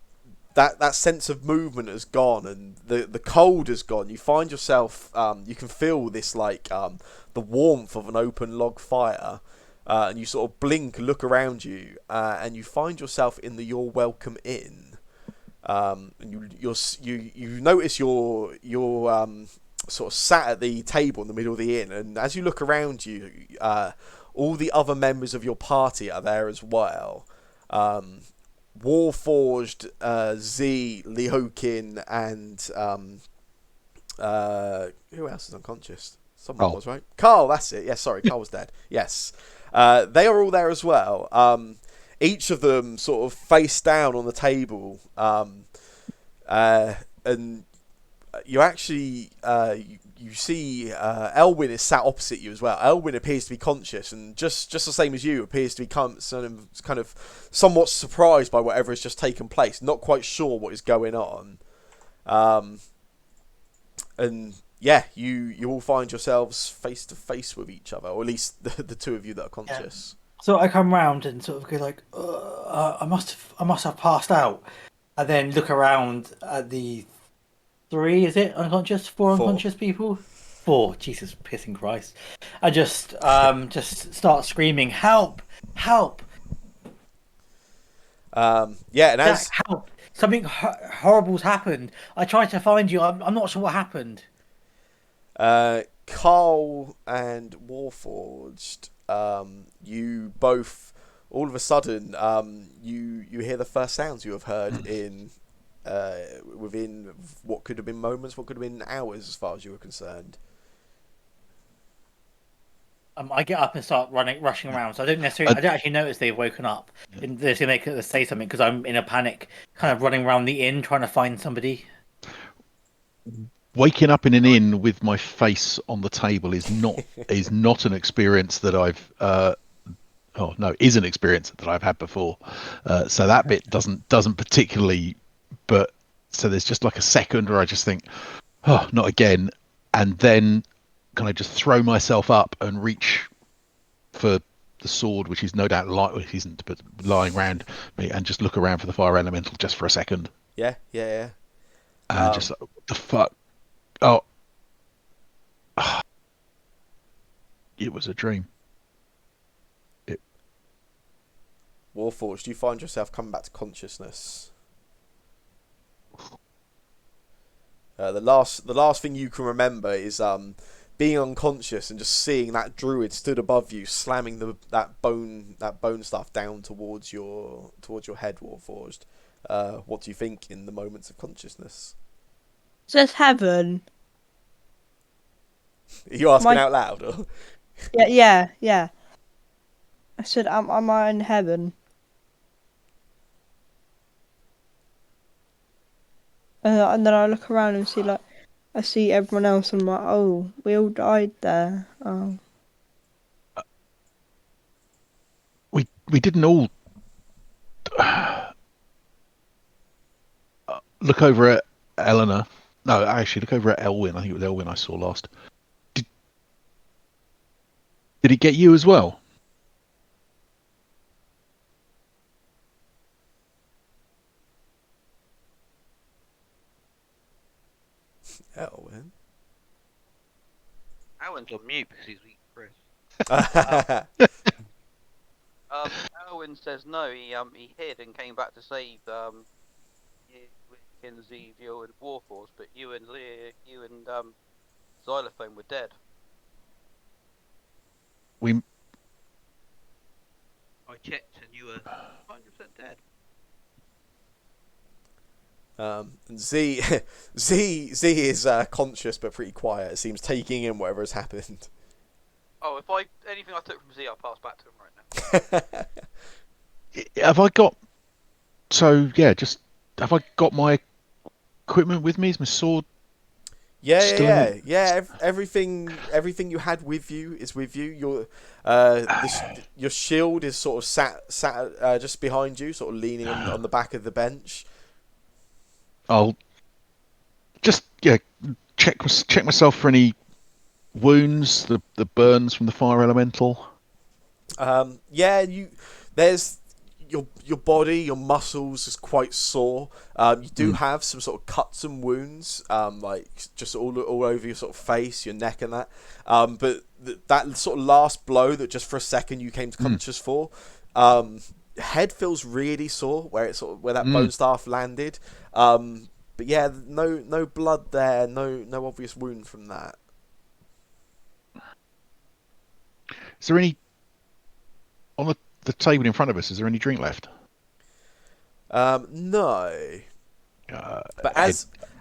that sense of movement has gone, and the cold has gone. You find yourself, you can feel this like the warmth of an open log fire, and you sort of blink and look around you, and you find yourself in the You're Welcome Inn. And you notice you're sort of sat at the table in the middle of the inn, and as you look around you, all the other members of your party are there as well. Warforged, Z, Leokin, and who else is unconscious? Someone was, right? Carl, that's it. Yes, sorry, Carl was dead. Yes. They are all there as well. Each of them sort of face down on the table, and you actually you see Elwyn is sat opposite you as well. Elwyn appears to be conscious and just the same as you, appears to be kind of somewhat surprised by whatever has just taken place, not quite sure what is going on. And yeah, you all find yourselves face to face with each other, or at least the two of you that are conscious. So I come round and sort of go like, I must have passed out, and then look around at the 3, is it unconscious? 4 unconscious people? 4, Jesus pissing Christ. I just start screaming, help, help. And as Jack, help. Something horrible's happened. I tried to find you. I'm not sure what happened. Carl and Warforged, you both, all of a sudden, you hear the first sounds you have heard in within what could have been moments, what could have been hours, as far as you were concerned. I get up and start rushing around. So I don't actually notice they've woken up. And they're going to say something because I'm in a panic, kind of running around the inn trying to find somebody. Waking up in an inn with my face on the table is not an experience that I've is an experience that I've had before. So that bit doesn't particularly, but so there's just like a second where I just think, oh, not again, and then kind of just throw myself up and reach for the sword, which is no doubt it isn't, but lying around me, and just look around for the fire elemental just for a second. Yeah. And just like, what the fuck? Oh, it was a dream. Warforged, you find yourself coming back to consciousness. The last thing you can remember is being unconscious and just seeing that druid stood above you, slamming that bone stuff down towards your head, Warforged. What do you think in the moments of consciousness? Is this heaven? Are you asking out loud? Or? Yeah. I said, am I in heaven? And then I look around and I see everyone else and I'm like, oh, we all died there. Oh. We didn't all look over at Eleanor. No, actually, look over at Elwyn. I think it was Elwyn I saw last. Did it get you as well? Elwyn? Elwyn's on mute because he's weak, Chris. Elwyn says no. He hid and came back to save Zevio and Warforce, but you and Xylophone were dead. I checked and you were 100% dead. And Z is conscious but pretty quiet. It seems taking in whatever has happened. Oh, anything I took from Z, I'll pass back to him right now. Have I got? So yeah, have I got my equipment with me? Is my sword? Yeah. Everything you had with you is with you. Your shield is sort of sat just behind you, sort of leaning on the back of the bench. I'll just check myself for any wounds, the burns from the fire elemental. There's your body, your muscles is quite sore. You do have some sort of cuts and wounds, like just all over your sort of face, your neck, and that. But that sort of last blow that just for a second you came to conscious for, head feels really sore where that bone staff landed. But yeah, no blood there, no obvious wound from that. Is there any on the table in front of us? Is there any drink left? No. But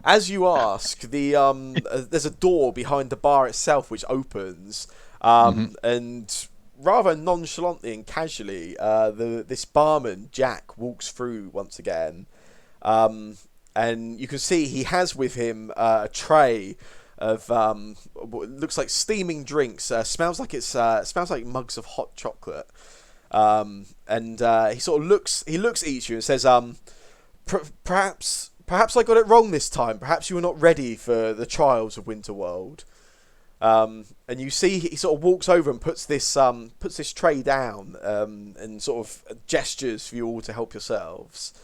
as you ask, there's a door behind the bar itself which opens, and rather nonchalantly and casually, this barman Jack walks through once again, and you can see he has with him a tray of what looks like steaming drinks. Smells like mugs of hot chocolate. And he sort of looks at each of you and says, perhaps I got it wrong this time. Perhaps you were not ready for the trials of Winterworld. And you see he sort of walks over and puts this tray down, and sort of gestures for you all to help yourselves.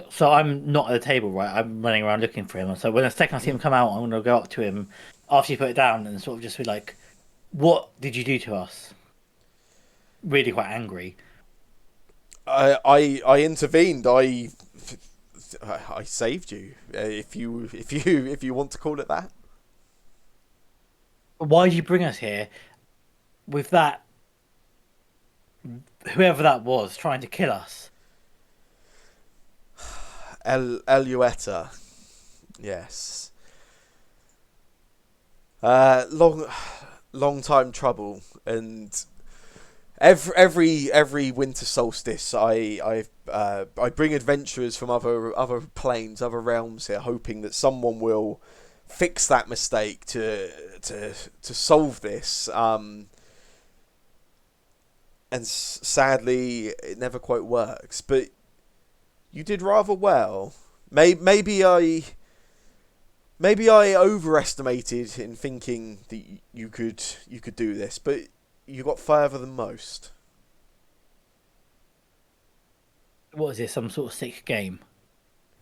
So I'm not at the table, right? I'm running around looking for him. So when the second I see him come out, I'm going to go up to him after you put it down and sort of just be like, "What did you do to us?" Really quite angry. I intervened. I saved you. If you want to call it that. Why did you bring us here with that, whoever that was, trying to kill us? Eluetta. Yes. Long time trouble, and every winter solstice I bring adventurers from other planes, other realms here, hoping that someone will fix that mistake to solve this. And sadly, it never quite works. But you did rather well. Maybe I overestimated in thinking that you could do this, but you got further than most. What is this? Some sort of sick game?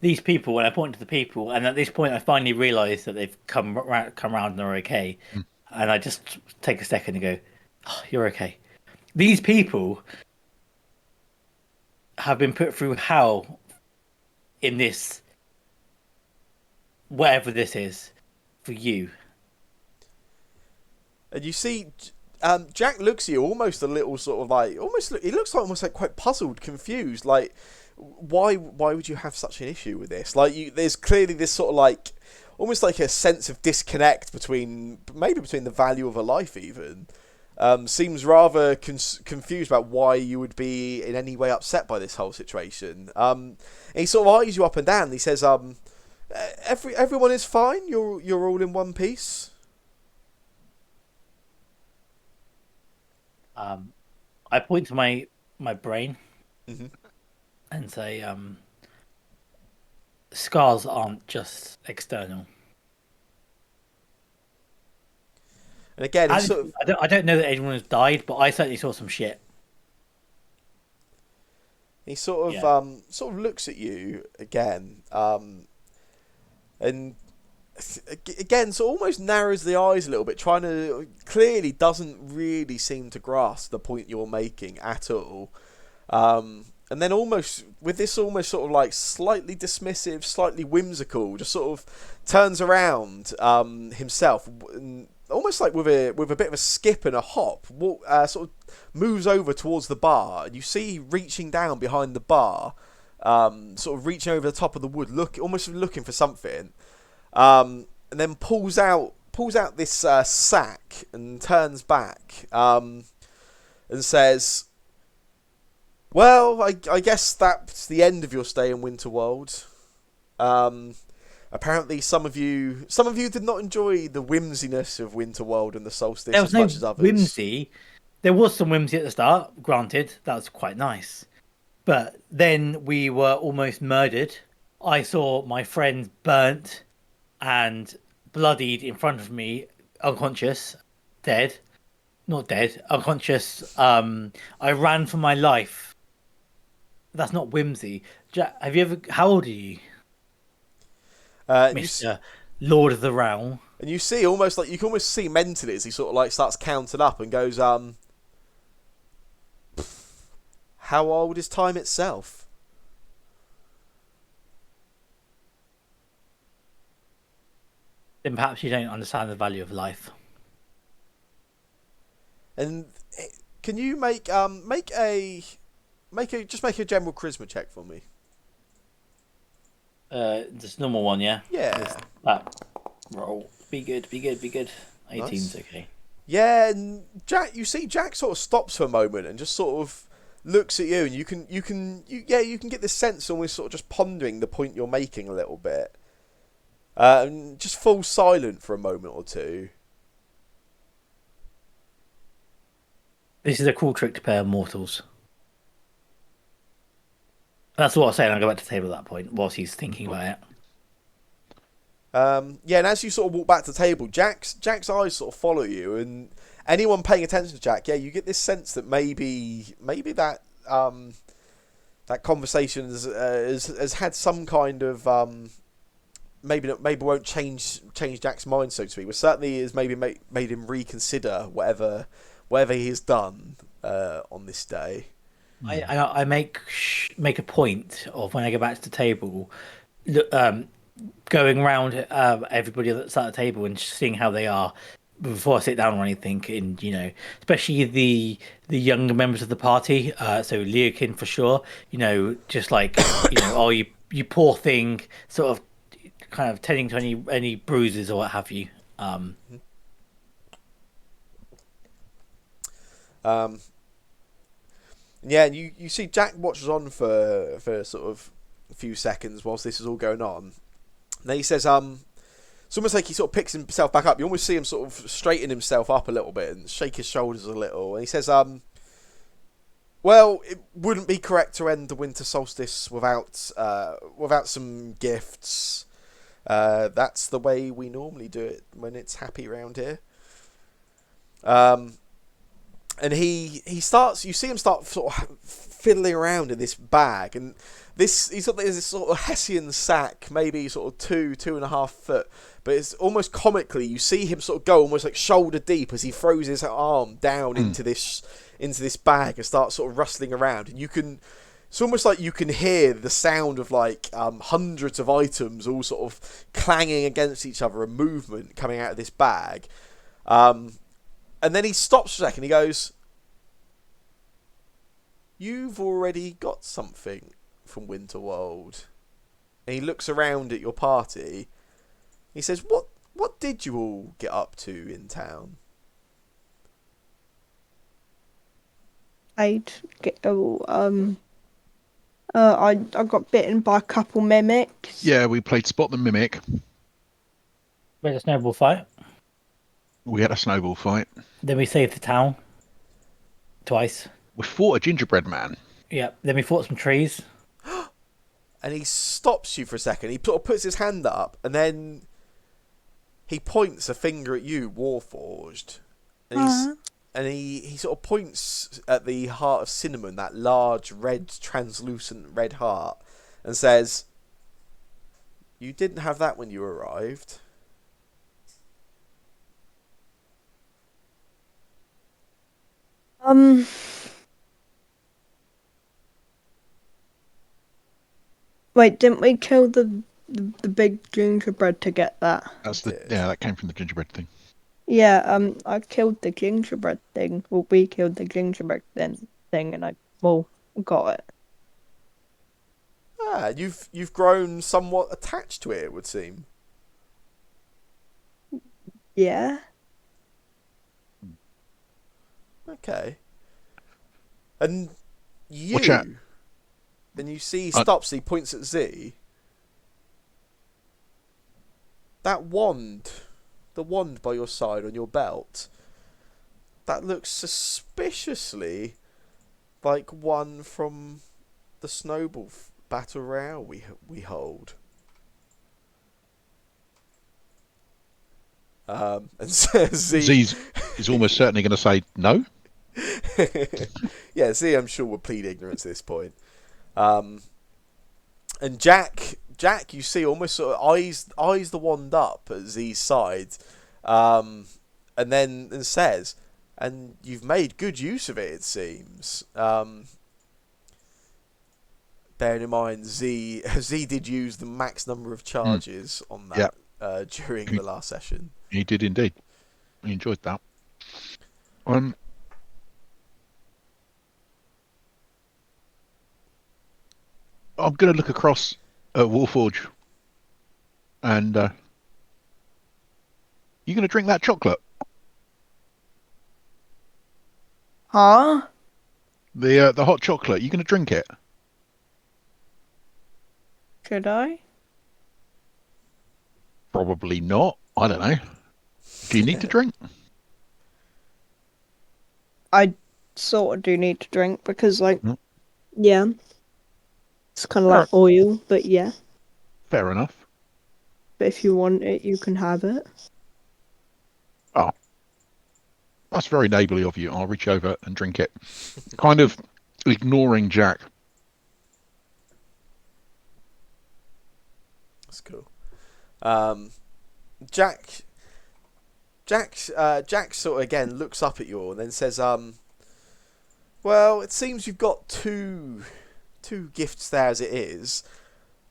These people, when I point to the people, and at this point I finally realise that they've come round and are okay, and I just take a second and go, oh, "You're okay." These people have been put through hell in this, whatever this is, for you. And you see, Jack looks at you almost a little sort of like, he looks like almost like quite puzzled, confused, like, why would you have such an issue with this? Like, there's clearly this sort of like, almost like a sense of disconnect between the value of a life even. Seems rather confused about why you would be in any way upset by this whole situation. And he sort of eyes you up and down. And he says, everyone is fine. You're all in one piece. I point to my brain Mm-hmm. and say, scars aren't just external. And again, he sort of... I don't know that anyone has died, but I certainly saw some shit. He sort of looks at you again, and again, so almost narrows the eyes a little bit, clearly doesn't really seem to grasp the point you're making at all. And then almost sort of like slightly dismissive, slightly whimsical, just sort of turns around himself, and almost like with a bit of a skip and a hop, sort of moves over towards the bar, and you see reaching down behind the bar, sort of reaching over the top of the wood, almost looking for something, and then pulls out this sack and turns back, and says, "Well, I guess that's the end of your stay in Winterworld. Apparently, some of you did not enjoy the whimsiness of Winterworld and the solstice as much as others." Whimsy. There was some whimsy at the start, granted. That was quite nice. But then we were almost murdered. I saw my friend burnt and bloodied in front of me, unconscious, dead. Not dead, unconscious. I ran for my life. That's not whimsy. Jack, how old are you? Mr. Lord of the Realm. And you see almost like, you can almost see mentally as he sort of like starts counting up and goes, how old is time itself? Then perhaps you don't understand the value of life. And can you make a general charisma check for me? Just normal one, yeah? Yeah. That roll. Be good. 18's Nice. okay. Yeah, and Jack sort of stops for a moment and just sort of looks at you, and you can get this sense, almost sort of just pondering the point you're making a little bit, and just falls silent for a moment or two. This is a cool trick to play on mortals. That's what I was saying. I'll go back to the table at that point whilst he's thinking about it. And as you sort of walk back to the table, Jack's eyes sort of follow you, and anyone paying attention to Jack, you get this sense that maybe that that conversation has had some kind of maybe won't change Jack's mind, so to speak, but certainly has maybe made him reconsider whatever he has done on this day. I make a point of, when I go back to the table, going around everybody that's at the table and seeing how they are before I sit down or anything, and especially the younger members of the party. So Leokin for sure. Just like oh, you poor thing, sort of, kind of tending to any bruises or what have you. Yeah, and you see Jack watches on for sort of a few seconds whilst this is all going on. And then he says, it's almost like he sort of picks himself back up. You almost see him sort of straighten himself up a little bit and shake his shoulders a little. And he says, well, it wouldn't be correct to end the winter solstice without some gifts. That's the way we normally do it when it's happy around here. And you see him start sort of fiddling around in this bag, and he's got this sort of Hessian sack, maybe sort of 2.5 foot, but it's almost comically, you see him sort of go almost like shoulder deep as he throws his arm down into this bag and starts sort of rustling around, and it's almost like you can hear the sound of like hundreds of items all sort of clanging against each other, and movement coming out of this bag. And then he stops for a second. He goes, "You've already got something from Winterworld." And he looks around at your party. He says, "What did you all get up to in town?" I got bitten by a couple mimics. Yeah, we played Spot the Mimic. We had a snowball fight. We had a snowball fight. Then we saved the town twice. We fought a gingerbread man. Yeah. Then we fought some trees. And he stops you for a second. He sort of puts his hand up, and then he points a finger at you, Warforged. And he sort of points at the heart of cinnamon, that large red, translucent red heart, and says, "You didn't have that when you arrived." Wait, didn't we kill the big gingerbread to get that? That came from the gingerbread thing. Yeah, I killed the gingerbread thing. Well, we killed the gingerbread thing, and I got it. Ah, you've grown somewhat attached to it, it would seem. Yeah. Okay. And you... Watch out. And you see he stops, he points at Z. That wand, the wand by your side on your belt, that looks suspiciously like one from the Snowball Battle Royale we hold. And Z's is almost certainly going to say no. Yeah, Z, I'm sure, would plead ignorance at this point. And Jack, you see, almost sort of eyes the wand up at Z's side, and then says, "And you've made good use of it seems." Bearing in mind, Z did use the max number of charges on that during the last session. He did indeed. He enjoyed that. I'm going to look across at Warforge, and you going to drink that chocolate? Huh? The hot chocolate. You going to drink it? Should I? Probably not. I don't know. Do you need to drink? I sort of do need to drink because, like, Mm. yeah, it's kind of Fair, like oil, but yeah. fair enough. But if you want it, you can have it. Oh, that's very neighbourly of you. I'll reach over and drink it. Kind of ignoring Jack. That's cool. Jack sort of again looks up at you all and then says, well, it seems you've got two gifts there as it is,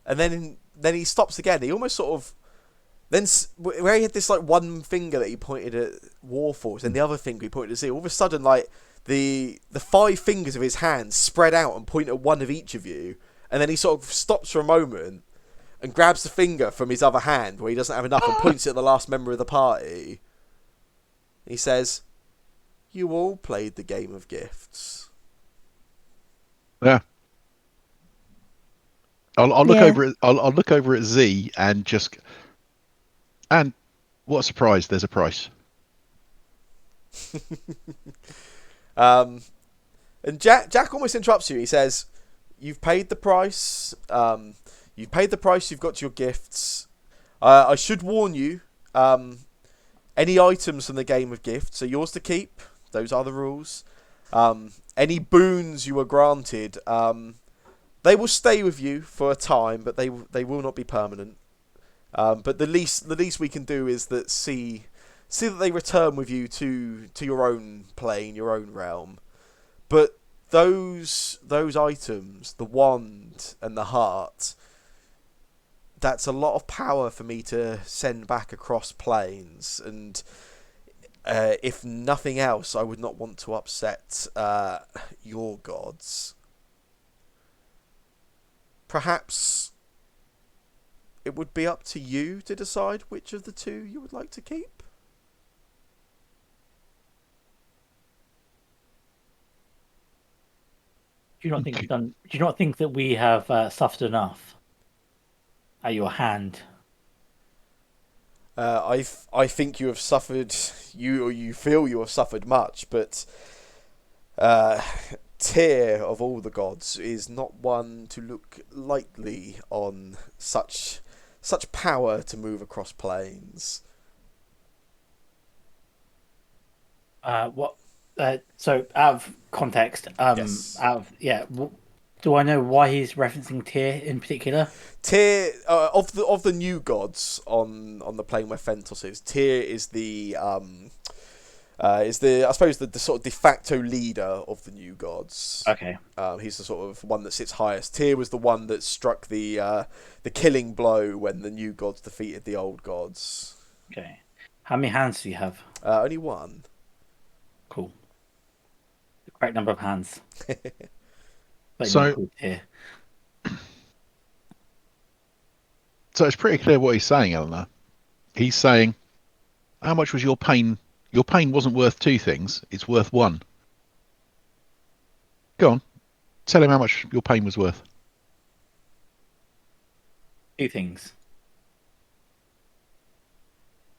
and then he stops again. He almost sort of then where he had this like one finger that he pointed at Warforce and the other finger he pointed at Z. All of a sudden, like the 5 fingers of his hands spread out and point at one of each of you, and then he sort of stops for a moment and grabs the finger from his other hand where he doesn't have enough and points it at the last member of the party. He says, "You all played the game of gifts." Yeah. I'll look Yeah. over at I'll look over at Z and just and what a surprise! There's a price. And Jack almost interrupts you. He says, "You've paid the price. You've paid the price. You've got your gifts. I should warn you. Any items from the game of gifts are yours to keep. Those are the rules. Any boons you were granted, they will stay with you for a time, but they will not be permanent. But the least we can do is that see that they return with you to your own plane, your own realm. But those items, the wand and the heart, that's a lot of power for me to send back across planes, and if nothing else, I would not want to upset your gods. Perhaps it would be up to you to decide which of the two you would like to keep." Do you not think that we have suffered enough at your hand? I think you have suffered. You feel you have suffered much, but Tyr of all the gods is not one to look lightly on such power to move across planes. What? So out of context, Yes. do I know why he's referencing Tyr in particular? Tyr of the new gods on the plane where Thentos is. Tyr is the I suppose the sort of de facto leader of the new gods. Okay. He's the sort of one that sits highest. Tyr was the one that struck the killing blow when the new gods defeated the old gods. Okay. How many hands do you have? Only one. Cool. The correct number of hands. So Tyr. So it's pretty clear what he's saying, Eleanor. He's saying, how much was your pain? Your pain wasn't worth 2 things. It's worth 1. Go on. Tell him how much your pain was worth. 2 things.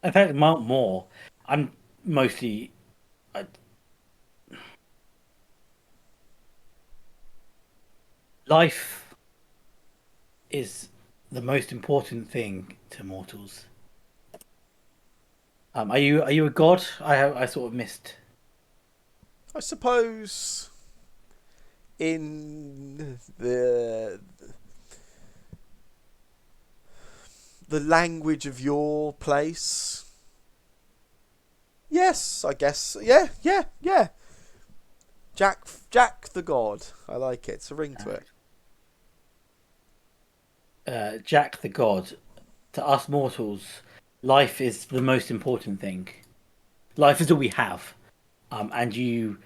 In fact, more. I'm mostly... Life is the most important thing to mortals. Are you a god? I sort of missed. I suppose in the language of your place. Yes, I guess. Yeah. Jack the God. I like it. It's a ring to it. Jack the god. To us mortals, life is the most important thing. Life is all we have. And you,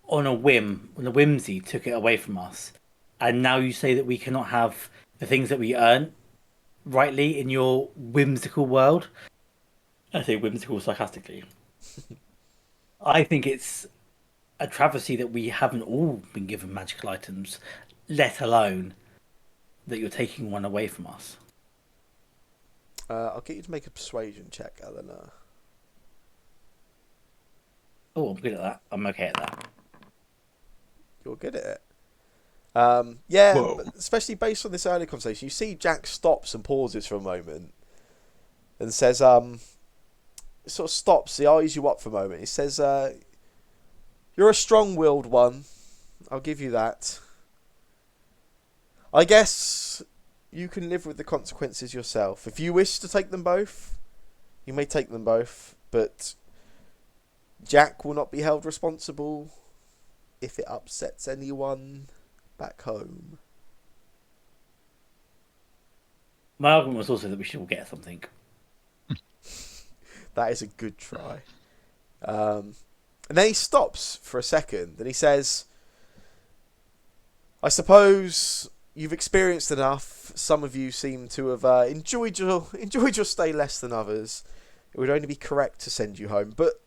on a whimsy, took it away from us. And now you say that we cannot have the things that we earn rightly in your whimsical world. I say whimsical sarcastically. I think it's a travesty that we haven't all been given magical items, let alone that you're taking one away from us. I'll get you to make a persuasion check, Eleanor. Oh, I'm good at that. I'm okay at that. You're good at it. Yeah, Whoa. but especially based on this earlier conversation, you see Jack stops and pauses for a moment and says, sort of stops, he eyes you up for a moment. He says, you're a strong-willed one. I'll give you that. I guess you can live with the consequences yourself. If you wish to take them both, you may take them both, but Jack will not be held responsible if it upsets anyone back home. My argument was also that we should all get something. That is a good try. And then he stops for a second and he says, I suppose you've experienced enough. Some of you seem to have enjoyed your stay less than others. It would only be correct to send you home. But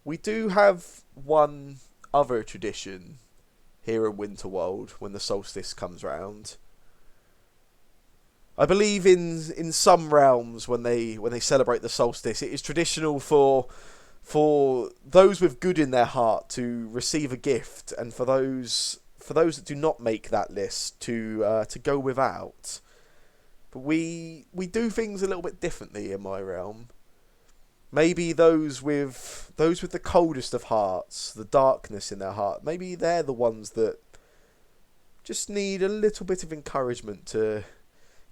we do have one other tradition here in Winterworld when the solstice comes round. I believe in some realms when they celebrate the solstice, it is traditional for those with good in their heart to receive a gift, and for those that do not make that list to go without. But we do things a little bit differently in my realm. Maybe those with the coldest of hearts, the darkness in their heart, maybe they're the ones that just need a little bit of encouragement to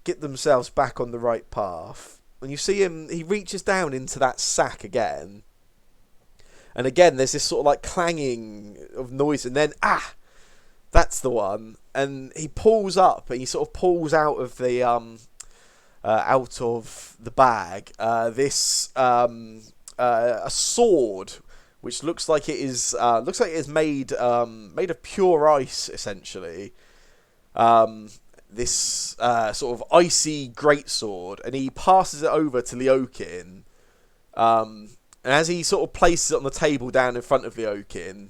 get themselves back on the right path. When you see him, he reaches down into that sack again. And again, there's this sort of like clanging of noise, and then, that's the one. And he pulls up, and he sort of pulls out of the bag a sword, which looks like it is made of pure ice, essentially. This sort of icy greatsword, and he passes it over to Leokin. And as he sort of places it on the table down in front of Leokin,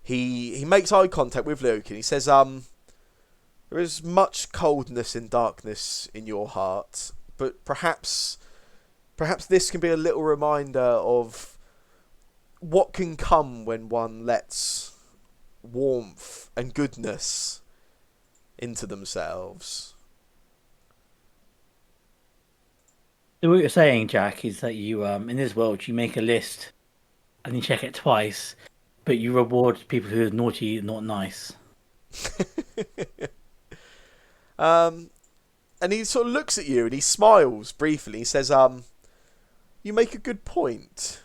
he makes eye contact with Leokin. He says, there is much coldness and darkness in your heart, but perhaps this can be a little reminder of what can come when one lets warmth and goodness into themselves. So what you're saying, Jack, is that you in this world you make a list and you check it twice, but you reward people who are naughty and not nice. And he sort of looks at you and he smiles briefly. He says, you make a good point.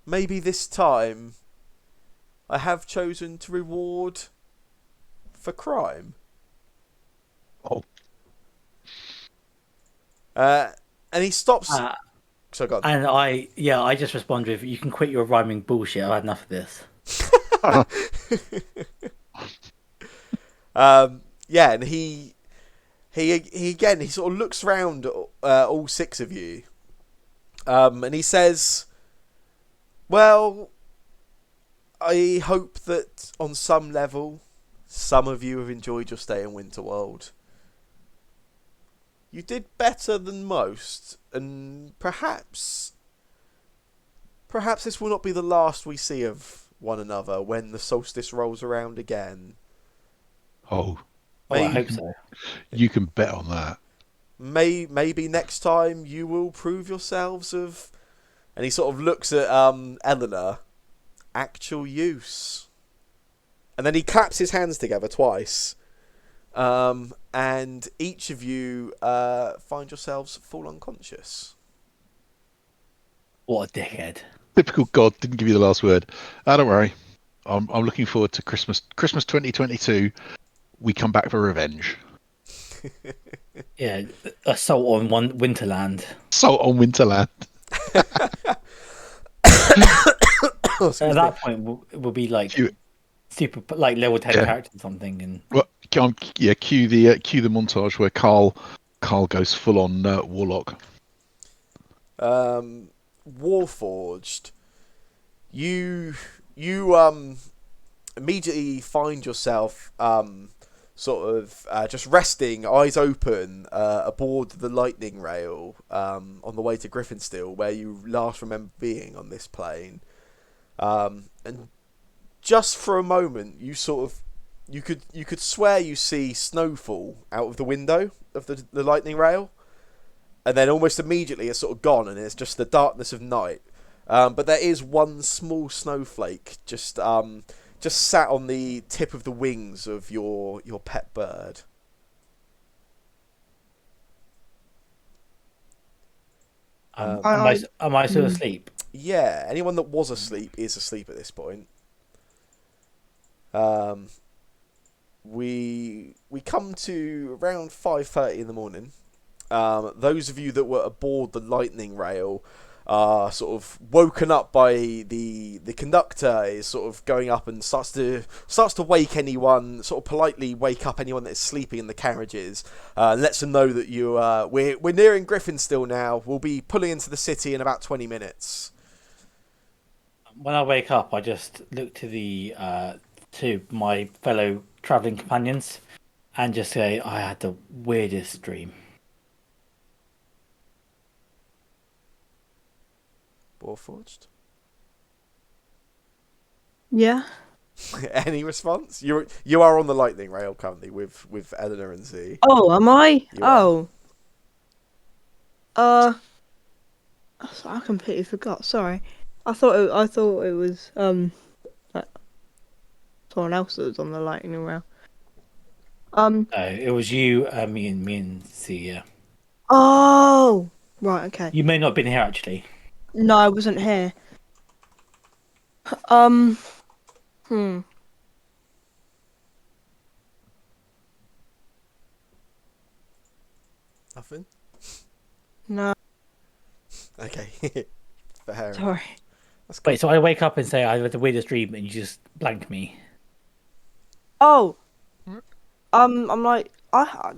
Maybe this time I have chosen to reward for crime. Oh. And he stops. So go on. And I just respond with, you can quit your rhyming bullshit. I've had enough of this. Yeah, and he again, he sort of looks round all six of you, and he says, well, I hope that on some level some of you have enjoyed your stay in Winterworld. You did better than most, and perhaps this will not be the last we see of one another when the solstice rolls around again. Oh, I hope so. You can bet on that. Maybe next time you will prove yourselves of, and he sort of looks at Eleanor, actual use. And then he claps his hands together twice. And each of you find yourselves full unconscious. What a dickhead. Typical God didn't give you the last word. Don't worry. I'm looking forward to Christmas 2022. We come back for revenge. Yeah, assault on one Winterland. Assault on Winterland. At that point, we'll be like super, like level 10 character or something. And well, cue the montage where Carl goes full on warlock. Warforged, you you immediately find yourself just resting, eyes open, aboard the lightning rail on the way to Griffinsteel, where you last remember being on this plane. And just for a moment, you could swear you see snowfall out of the window of the lightning rail, and then almost immediately it's sort of gone, and it's just the darkness of night. But there is one small snowflake just sat on the tip of the wings of your pet bird. Am I still asleep? Yeah, anyone that was asleep is asleep at this point. We come to around 5:30 in the morning. Those of you that were aboard the lightning rail are sort of woken up by the conductor is sort of going up and starts to wake anyone, sort of politely wake up anyone that is sleeping in the carriages, and lets them know that we're nearing Griffinsteel now. We'll be pulling into the city in about 20 minutes. When I wake up, I just look to my fellow travelling companions and just say, I had the weirdest dream. Warforged? Yeah. Any response? You are on the lightning rail currently with Eleanor and Z. Oh, am I? You are. Oh. I completely forgot. Sorry. I thought it was like someone else that was on the lightning rail. No, it was you, me and Z. Yeah. Oh. Right. Okay. You may not have been here actually. No, I wasn't here. Nothing? No. Okay. Fair. Sorry. That's cool. Wait, so I wake up and say I had the weirdest dream, and you just blank me. Oh. I'm like I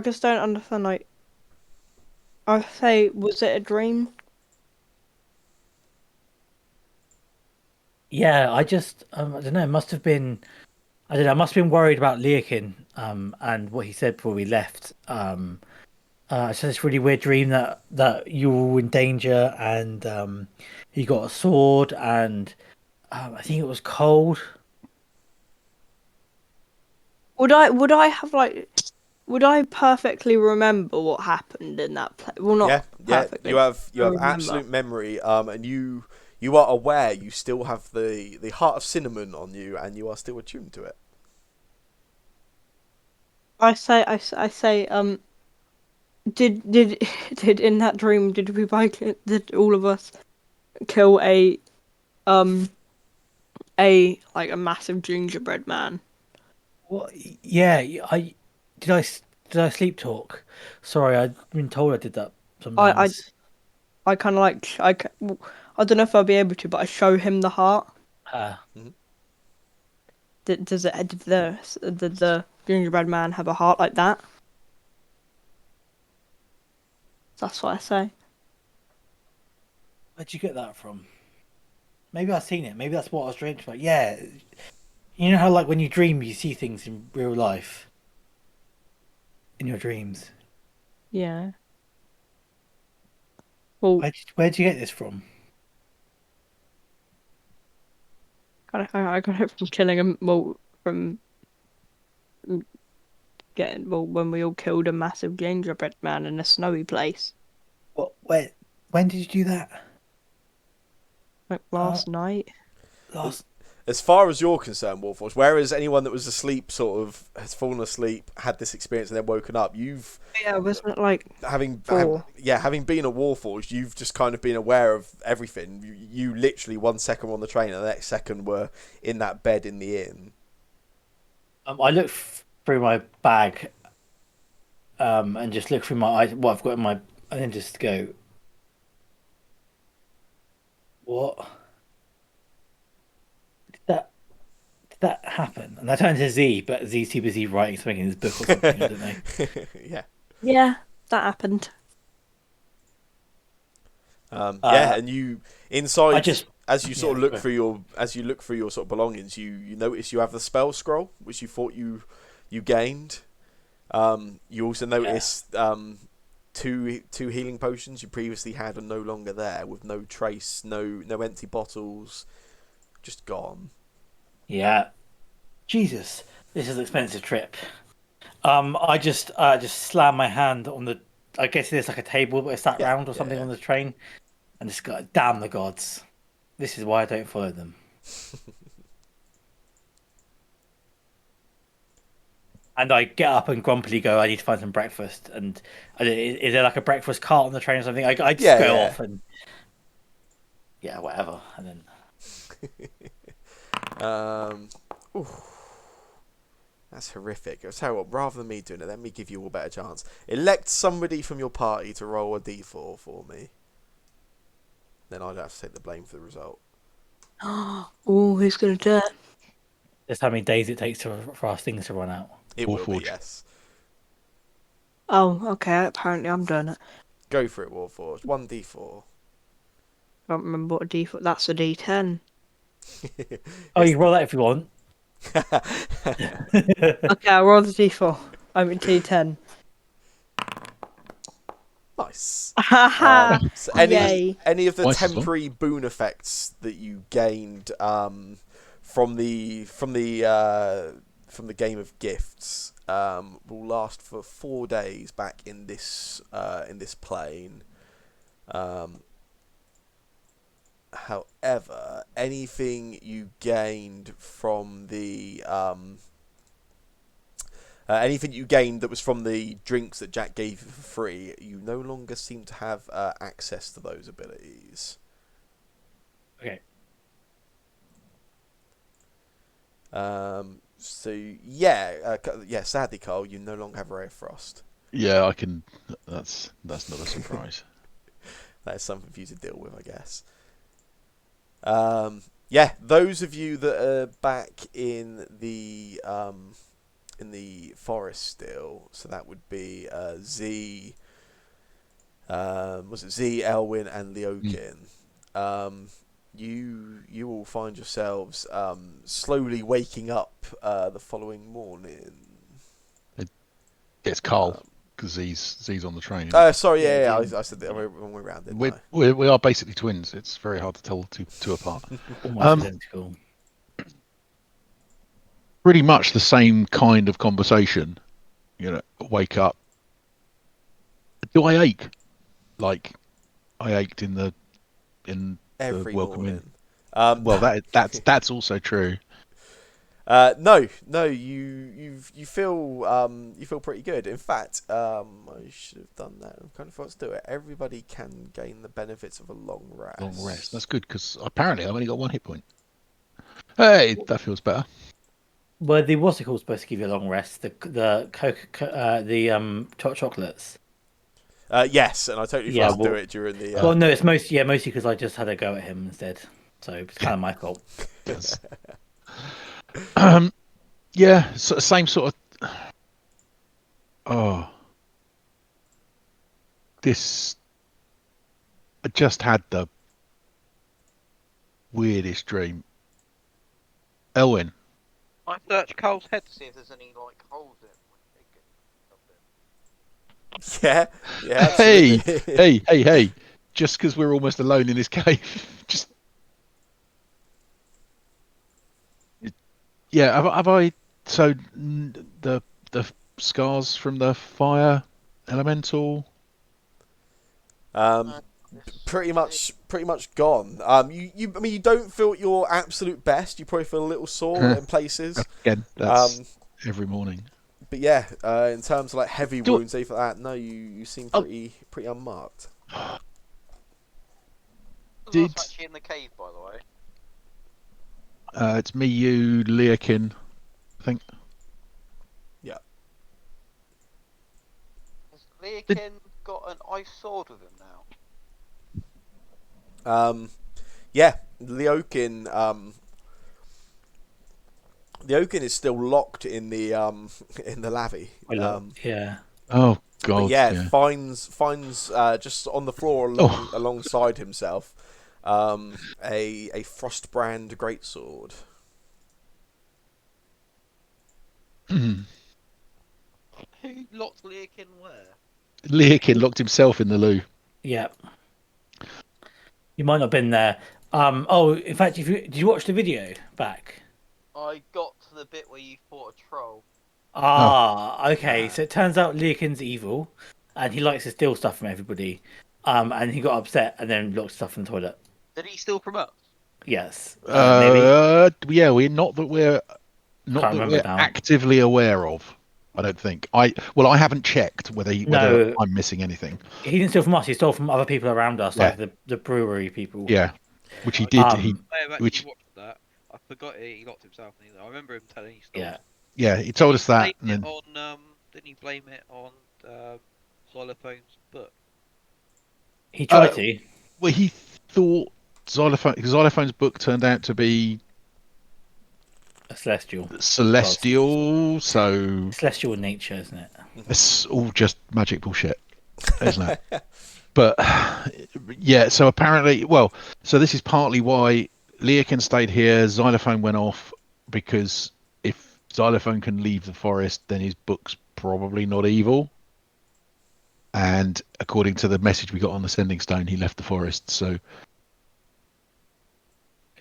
just don't understand. Like, I say, was it a dream? Yeah, I just I don't know. It must have been. I don't know. I must have been worried about Leokin and what he said before we left. It's just this really weird dream that you were in danger and you got a sword and I think it was cold. Would I have like? Would I perfectly remember what happened in that place? Well, not perfectly. You have remember. absolute memory, and you are aware you still have the heart of cinnamon on you, and you are still attuned to it. I say, did in that dream did all of us kill a massive gingerbread man? What? Yeah, I did. I sleep talk? Sorry, I've been told I did that sometimes. I kind of like I don't know if I'll be able to, but I show him the heart. Did the gingerbread man have a heart like that? That's what I say. Where'd you get that from? Maybe I've seen it. Maybe that's what I was dreaming about. Yeah, you know how like when you dream, you see things in real life. In your dreams. Yeah. Well, Where'd you get this from? I got it from killing him. Well, from when we all killed a massive gingerbread man in a snowy place. What? Where? When did you do that? Like last night. As far as you're concerned, Warforged, whereas anyone that was asleep sort of has fallen asleep, had this experience, and then woken up, Wasn't it like having been a Warforged, you've just kind of been aware of everything. You literally 1 second were on the train, and the next second were in that bed in the inn. I look through my bag, and just look through my eyes, what I've got in my, and then just go, what? Did that happen? And I turn to Z, but Z's too busy writing something in his book or something, I don't know. Yeah. Yeah, that happened. And you inside. as you sort of Yeah, look through your sort of belongings, you notice you have the spell scroll, which you thought you gained. You also notice two healing potions you previously had are no longer there, with no trace, no empty bottles, just gone. Yeah. Jesus, this is an expensive trip. I just slammed my hand on the. I guess there's like a table that I sat Yeah, round or something yeah. on the train, and just got damn the gods. This is why I don't follow them. And I get up and grumpily go, I need to find some breakfast. And is there like a breakfast cart on the train or something? I just go off and yeah, whatever. And then That's horrific. I'll tell you what, rather than me doing it, let me give you a better chance. Elect somebody from your party to roll a d4 for me. Then I'd have to take the blame for the result. Oh, who's gonna do it? just how many days it takes for our things to run out. It will be, yes. Oh, okay. Apparently, I'm doing it. Go for it, Warforged. 1d4. I don't remember what a D4. That's a D10. Oh, you can roll that if you want. Okay, I'll roll the D4. I'm at D10. Nice. So Yay. any of the Nice as well. temporary boon effects that you gained from the game of gifts will last for 4 days back in this plane. However, anything you gained from the anything you gained that was from the drinks that Jack gave you for free, you no longer seem to have access to those abilities. Okay. So yeah, sadly, Carl, you no longer have Ray of Frost. Yeah, I can. That's not a surprise. That is something for you to deal with, I guess. Yeah, those of you that are back in the forest still, so that would be Z. Was it Z, Elwyn, and Leokin? You will find yourselves slowly waking up the following morning. It's Carl because Z's on the train. Sorry, yeah, I said the wrong way around. Didn't I? We are basically twins. It's very hard to tell two apart. Almost identical. Pretty much the same kind of conversation. You know, wake up. Do I ache? Like I ached in Every welcome morning. well, that's also true. No, you feel pretty good. In fact, I should have done that. I kind of forgot to do it. Everybody can gain the benefits of a long rest. Long rest. That's good because apparently I've only got 1 hit point. Hey, that feels better. Well, the what's it called supposed to give you a long rest? The chocolates. Yes, and I totally forgot to do it during the. Well, no, it's mostly because I just had a go at him instead, so it's kind of my fault. Yes. Yeah, same sort of. Oh, this. I just had the weirdest dream. Elwyn. I search Cole's head to see if there's any like holes in it. Yeah. Hey, Absolutely. hey! Just because we're almost alone in this cave, just. Yeah, have I? So the scars from the fire elemental. Pretty much gone. I mean, you don't feel at your absolute best. You probably feel a little sore in places. Again, that's every morning. But yeah, in terms of like heavy wounds, anything like that, no, you seem pretty unmarked. Who's actually in the cave, by the way? It's me, you, Leokin, I think. Yeah. Has Leokin got an ice sword with him now? Yeah, Leokin. Leokin is still locked in the lavy. Yeah. Oh God. But finds just on the floor alongside himself. a Frostbrand greatsword. Hmm. Who locked Leakin where? Leakin locked himself in the loo. Yeah. You might not have been there. In fact, did you watch the video back? I got to the bit where you fought a troll. Okay. So it turns out Leakin's evil, and he likes to steal stuff from everybody. And he got upset and then locked stuff in the toilet. Did he steal from us? Yes. Maybe. Yeah, we're not that we're Remember now. actively aware of. I don't think. I haven't checked whether I'm missing anything. He didn't steal from us. He stole from other people around us, Yeah. like the brewery people. Yeah, which he did. I have actually watched that. I forgot he locked himself. I remember him telling you stuff. Yeah. He told us that. And then... Didn't he blame it on Xylophone's book? He tried to. Well, he thought Xylophone's book turned out to be A celestial. Celestial, so Celestial in nature, isn't it? it's all just magic bullshit, isn't it? But yeah, so apparently, so this is partly why Leakin stayed here. Xylophone went off because if Xylophone can leave the forest, then his book's probably not evil. And according to the message we got on the sending stone, he left the forest. So,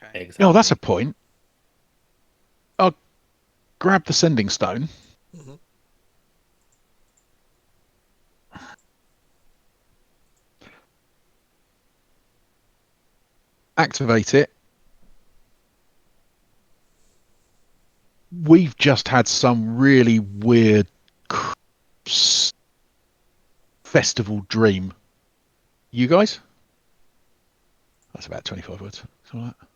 Okay. Exactly. oh, that's a point. I'll grab the sending stone. Mm-hmm. Activate it. We've just had some really weird festival dream. You guys? That's about 25 words. Something like that.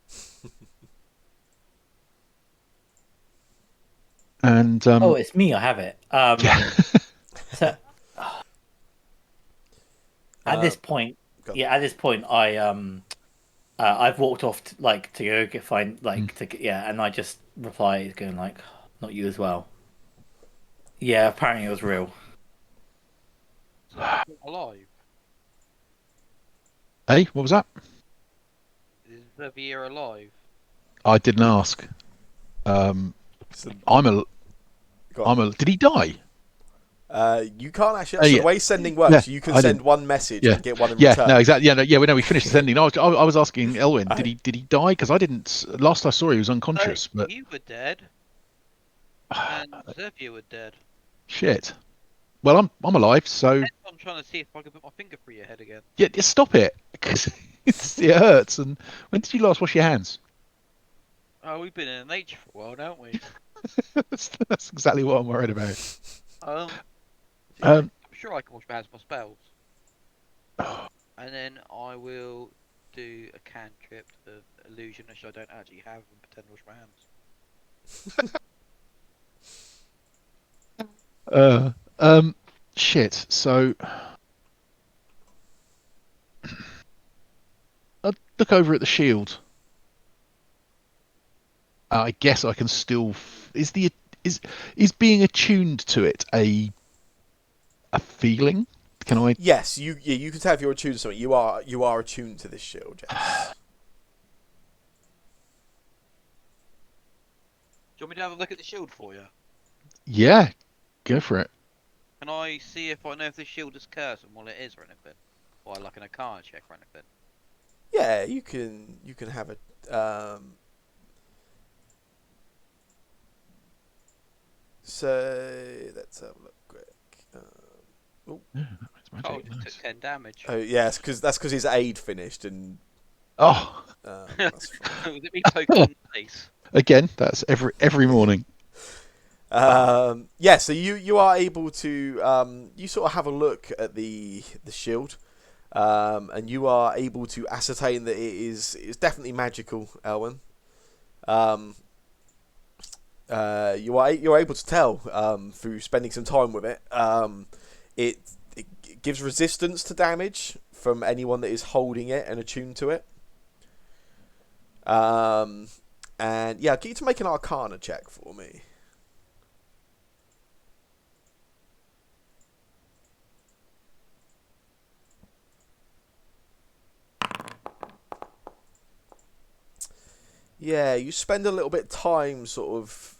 And it's me. I have it. yeah. So, at this point, I've walked off to go find and I just replied going like, "Not you as well." Yeah, apparently it was real. Alive? Hey, what was that? Is Xavier alive? I didn't ask. So, Did he die? you can't actually. So the way sending works, you can send one message and get one in return. No, exactly. We finished the sending. I was asking Elwin, did he die? Because I didn't. Last I saw, he was unconscious. But you were dead, and Xavier were dead. Shit. Well, I'm alive, so I'm trying to see if I can put my finger through your head again. yeah, just stop it, because it hurts. And when did you last wash your hands? Oh, we've been in nature for a while, haven't we? that's exactly what I'm worried about. I'm sure I can wash my hands with my spells. And then I will do a cantrip of illusion, which I don't actually have, and pretend to wash my hands. Shit. So I look over at the shield. I guess I can still. Is being attuned to it a feeling? Can I? Yes, you can tell if you're attuned to something. You are attuned to this shield. Yes. Do you want me to have a look at the shield for you? Yeah, go for it. Can I see if I know if the shield is cursed and what it is or anything? Or like an Arcana check or anything? Yeah, you can have a. So let's have a look quick. Yeah, that's magic. Oh, it just took 10 damage. Oh yes, that's because his aid finished and. That's Was it me poking in the face? again. That's every morning. Yeah, so you are able to you sort of have a look at the shield, and you are able to ascertain that it's definitely magical, Elwin. You're able to tell through spending some time with it. It gives resistance to damage from anyone that is holding it and attuned to it. And yeah, get you to make an Arcana check for me. Yeah, you spend a little bit of time sort of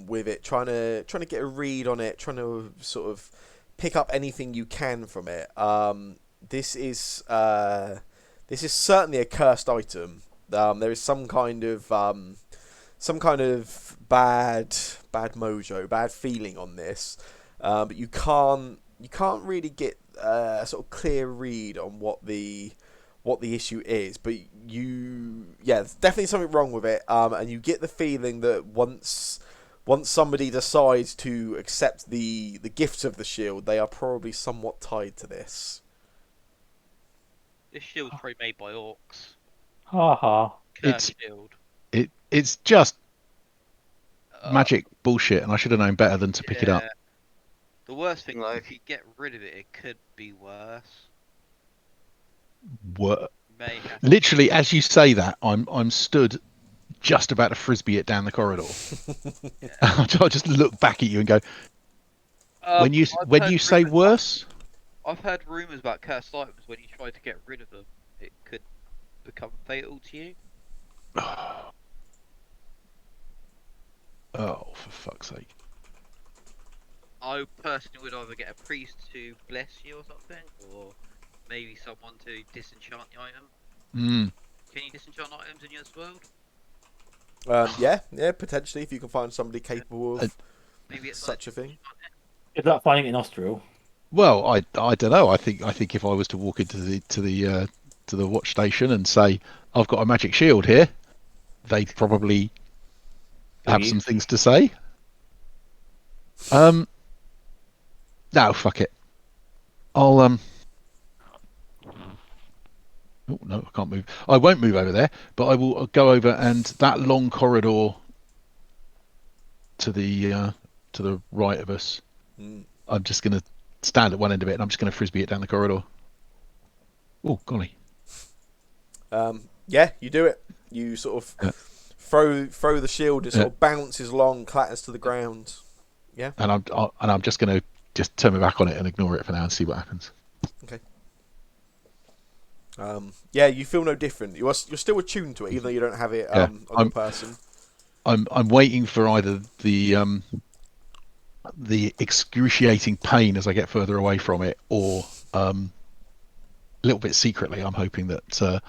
with it, trying to get a read on it, trying to sort of pick up anything you can from it. This is this is certainly a cursed item. There is some kind of bad mojo, bad feeling on this, but you can't really get a sort of clear read on what the issue is. But there's definitely something wrong with it, and you get the feeling that once somebody decides to accept the gifts of the shield, they are probably somewhat tied to this. This shield's probably made by orcs. Haha. Cursed shield. It's just Uh, magic bullshit, and I should have known better than to pick it up. yeah. The worst thing, though, if you get rid of it, it could be worse. What? May have to- Literally, as you say that, I'm stood just about to frisbee it down the corridor. I just look back at you and go, when you say worse, I've heard rumours about cursed items when you try to get rid of them, it could become fatal to you. oh, for fuck's sake. I personally would either get a priest to bless you or something, or maybe someone to disenchant the item. Mm. Can you disenchant items in this world? Yeah, potentially if you can find somebody capable of Maybe it's such a thing. Is that finding an nostril? Well, I don't know. I think if I was to walk into the watch station and say I've got a magic shield here, they'd probably have some things to say. No, fuck it. I'll Oh no, I can't move. I won't move over there, but I will go over and that long corridor to the right of us. I'm just gonna stand at one end of it and I'm just gonna frisbee it down the corridor. Oh golly. Yeah, you do it. You sort of throw the shield. It sort of bounces along, clatters to the ground. Yeah. And I'm just gonna turn my back on it and ignore it for now and see what happens. Okay. Yeah, you feel no different. You're still attuned to it, even though you don't have it on your person. I'm waiting for either the excruciating pain as I get further away from it, or a little bit secretly, I'm hoping that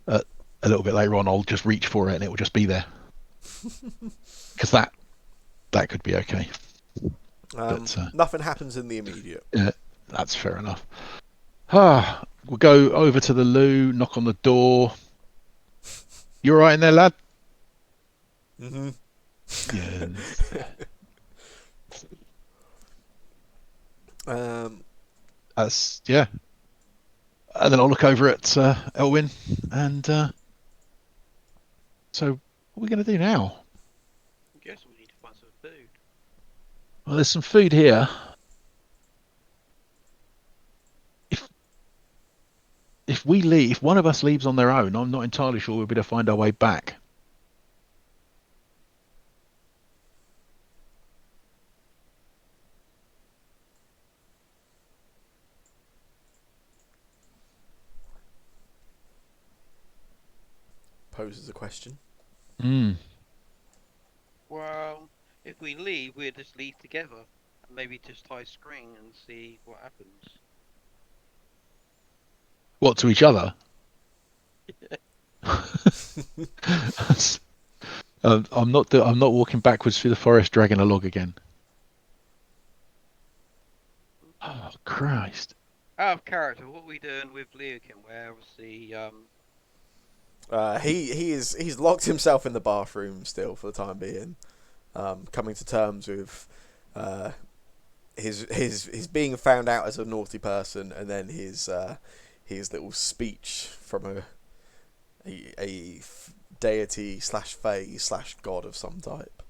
a little bit later on I'll just reach for it and it will just be there. Because that could be okay. But, nothing happens in the immediate. Yeah, that's fair enough. We'll go over to the loo, knock on the door. You all right in there, lad? Mm-hmm. Yeah. Yeah. And then I'll look over at Elwyn and so what are we going to do now? I guess we need to find some food. Well, there's some food here. If we leave, if one of us leaves on their own, I'm not entirely sure we'll be able to find our way back. Poses a question. Well, if we leave, we'll just leave together. And maybe just tie string and see what happens. What, to each other? I'm not walking backwards through the forest dragging a log again. Oh Christ! Out of character, what are we doing with Leokin? Where obviously, he's locked himself in the bathroom still for the time being, coming to terms with his being found out as a naughty person, and then his little speech from a deity / fae / god of some type.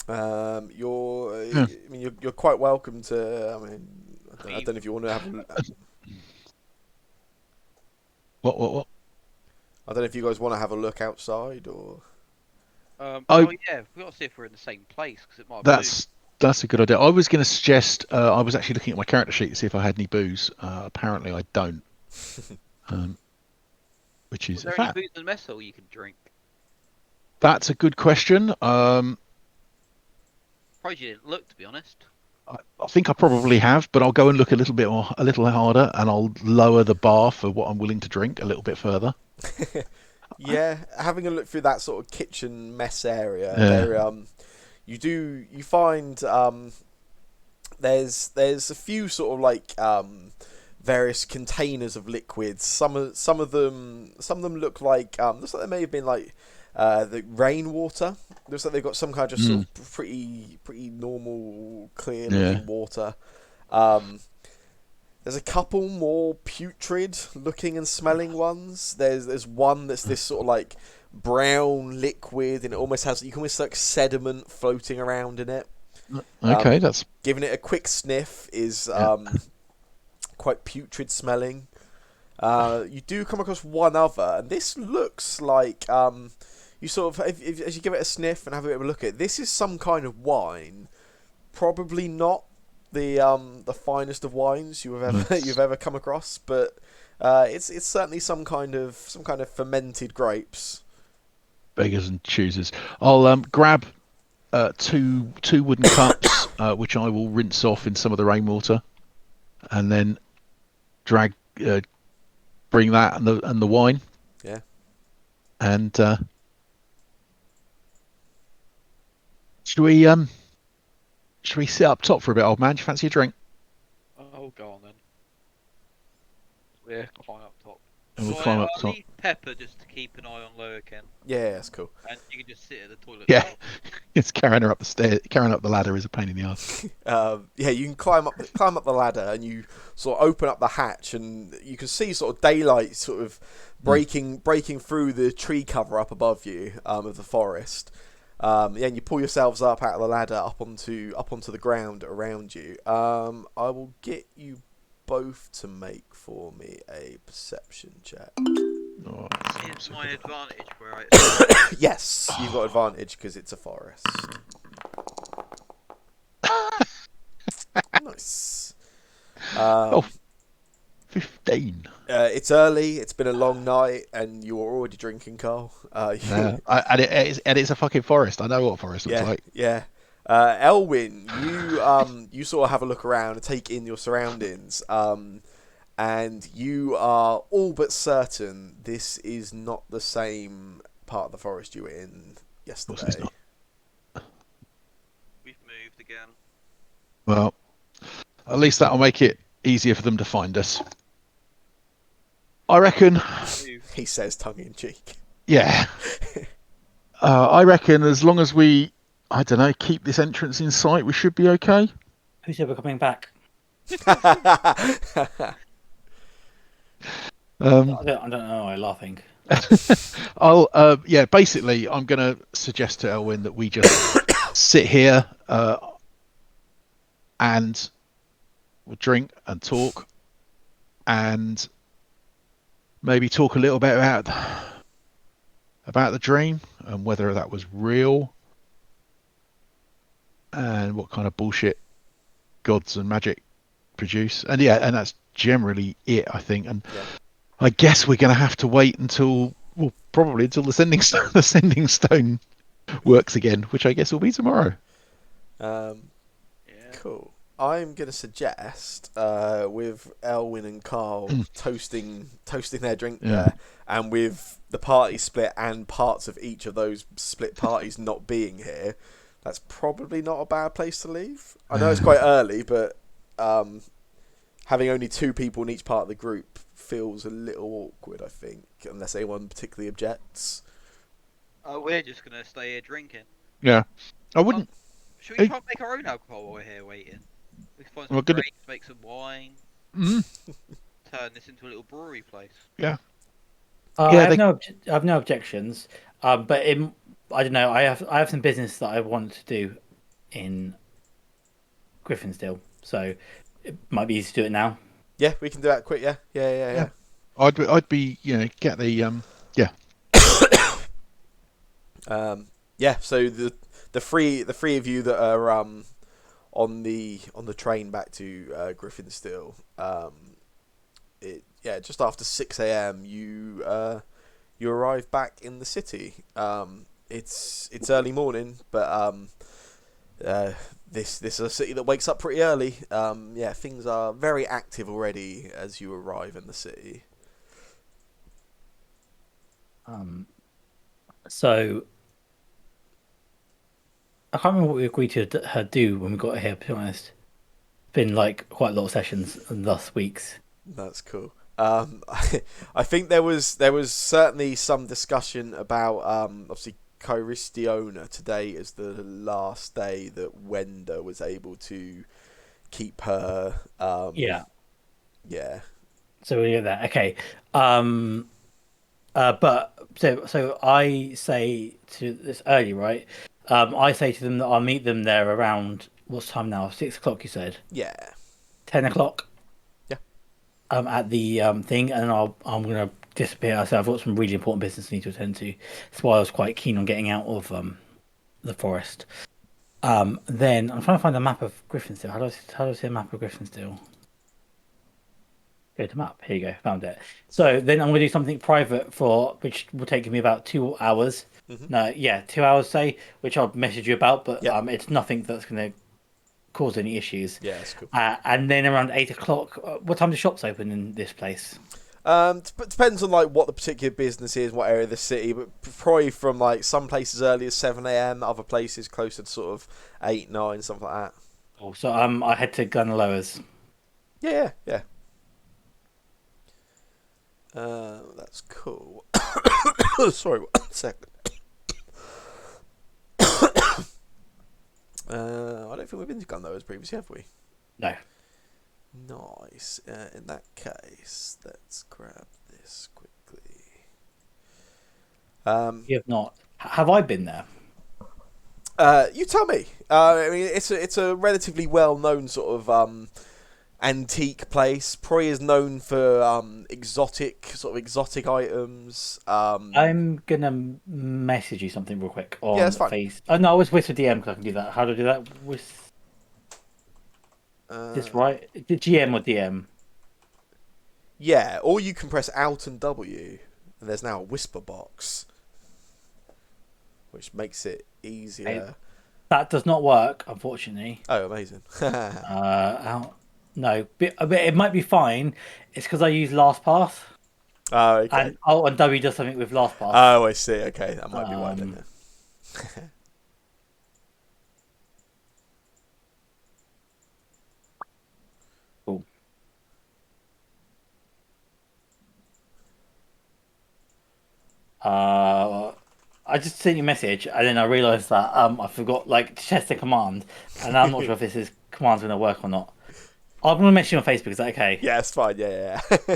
You're quite welcome to. I don't know if you want to have. What? I don't know if you guys want to have a look outside or. yeah, we've got to see if we're in the same place because it might. That's That's a good idea. I was going to suggest. I was actually looking at my character sheet to see if I had any booze. Apparently, I don't. Which is Was there any booze and metal you can drink? That's a good question. Probably you didn't look, to be honest. I think I probably have, but I'll go and look a little harder, and I'll lower the bar for what I'm willing to drink a little bit further. Yeah, having a look through that sort of kitchen mess area, Yeah. you find there's a few sort of like various containers of liquids. Some of them look like they may have been like the rainwater. Looks like they've got some kind of just sort of pretty normal clear looking water. There's a couple more putrid looking and smelling ones. There's one that's this sort of like brown liquid, and it almost has, you can almost like sediment floating around in it. Okay, that's Giving it a quick sniff is quite putrid smelling. You do come across one other, and this looks like you sort of, if as you give it a sniff and have a bit of a look at it, this is some kind of wine. Probably not the finest of wines you've ever come across, but it's certainly some kind of fermented grapes. beggars and choosers. I'll grab two wooden cups, which I will rinse off in some of the rainwater, and then bring that and the wine. Yeah. And should we sit up top for a bit, old man? Do you fancy a drink? Oh, go on then. We're climb up top. And we'll climb up I'll top. leave Pepper just to keep an eye on Lower Ken. Yeah, that's cool. And you can just sit at the toilet. Yeah, it's carrying her up the stairs. Carrying up the ladder is a pain in the ass. Yeah, you can climb up the ladder, and you sort of open up the hatch, and you can see sort of daylight sort of breaking through the tree cover up above you of the forest. And you pull yourselves up out of the ladder up onto the ground around you. I will get you both to make for me a perception check. Oh, It's my advantage where I. Yes, you've got advantage because it's a forest. Nice. 15. It's early. It's been a long night, and you're already drinking, Carl. And it's a fucking forest. I know what a forest looks like. Yeah. Elwyn, you sort of have a look around and take in your surroundings, and you are all but certain this is not the same part of the forest you were in yesterday. Of course it's not. We've moved again. Well, at least that'll make it easier for them to find us. I reckon. He says, tongue in cheek. Yeah. I reckon as long as we, I don't know, keep this entrance in sight, we should be okay. Who said we're coming back? I don't know. I'm laughing. Basically, I'm going to suggest to Elwyn that we just sit here and we'll drink and talk and maybe talk a little bit about the dream and whether that was real and what kind of bullshit gods and magic produce. And that's generally it, I think. And I guess we're going to have to wait until the sending stone works again, which I guess will be tomorrow. Cool. I'm going to suggest, with Elwyn and Carl toasting their drink there, and with the party split and parts of each of those split parties not being here, that's probably not a bad place to leave. I know it's quite early, but having only two people in each part of the group feels a little awkward, I think, unless anyone particularly objects. Oh, we're just going to stay here drinking. Yeah. I wouldn't... Should we try and make our own alcohol while we're here waiting? We can find some grapes, make some wine, turn this into a little brewery place. Yeah. I have no objections. But I don't know. I have some business that I want to do in Griffinstill, so it might be easy to do it now. Yeah, we can do that quick. Yeah. I'd be get the So the three of you that are on the train back to Griffinsteel. Just after 6 a.m. you arrive back in the city. It's early morning, but this is a city that wakes up pretty early. Things are very active already as you arrive in the city. So I can't remember what we agreed to do when we got here. To be honest, it's been like quite a lot of sessions in the last weeks. That's cool. I think there was certainly some discussion about obviously Chiristiona. Today is the last day that Wenda was able to keep her. Yeah. So we're there. Okay. But so I say to this early, right? I say to them that I'll meet them there around what's time now? 6 o'clock. You said. Yeah. 10 o'clock. Yeah. At the thing, and I'm gonna disappear. So I've got some really important business I need to attend to. That's why I was quite keen on getting out of the forest. Then I'm trying to find a map of Griffinsteel. How do I see a map of Griffinsteel? Go to map. Here you go. Found it. So then I'm going to do something private which will take me about 2 hours. Mm-hmm. No, 2 hours, say, which I'll message you about. But Yep. it's nothing that's going to cause any issues. Yeah, that's cool. And then around 8 o'clock, what time do shops open in this place? Depends on like what the particular business is, what area of the city, but probably from like some places early as 7 a.m, other places closer to sort of 8, 9, something like that. Oh, so I head to Gun Lowers. Yeah. That's cool. Sorry, 1 second. I don't think we've been to Gun Lowers previously, have we? No. Nice. In that case, let's grab this quickly. You have not. Have I been there? You tell me. I mean, it's a relatively well-known sort of antique place. Probably is known for exotic items. I'm gonna message you something real quick on that's fine. Face. Oh no, I was with the DM because I can do that. How do I do that? With this right? The GM or DM? Yeah, or you can press Alt and W, and there's now a whisper box, which makes it easier. That does not work, unfortunately. Oh, amazing. No, but it might be fine. It's because I use LastPass. Oh, okay. And W does something with LastPass. Oh, I see. Okay, that might be why then. Cool. I just sent you a message, and then I realised that I forgot to test the command, and I'm not sure if this command's going to work or not. I'm going to message you on Facebook. Is that okay? Yeah, it's fine. Yeah. Let's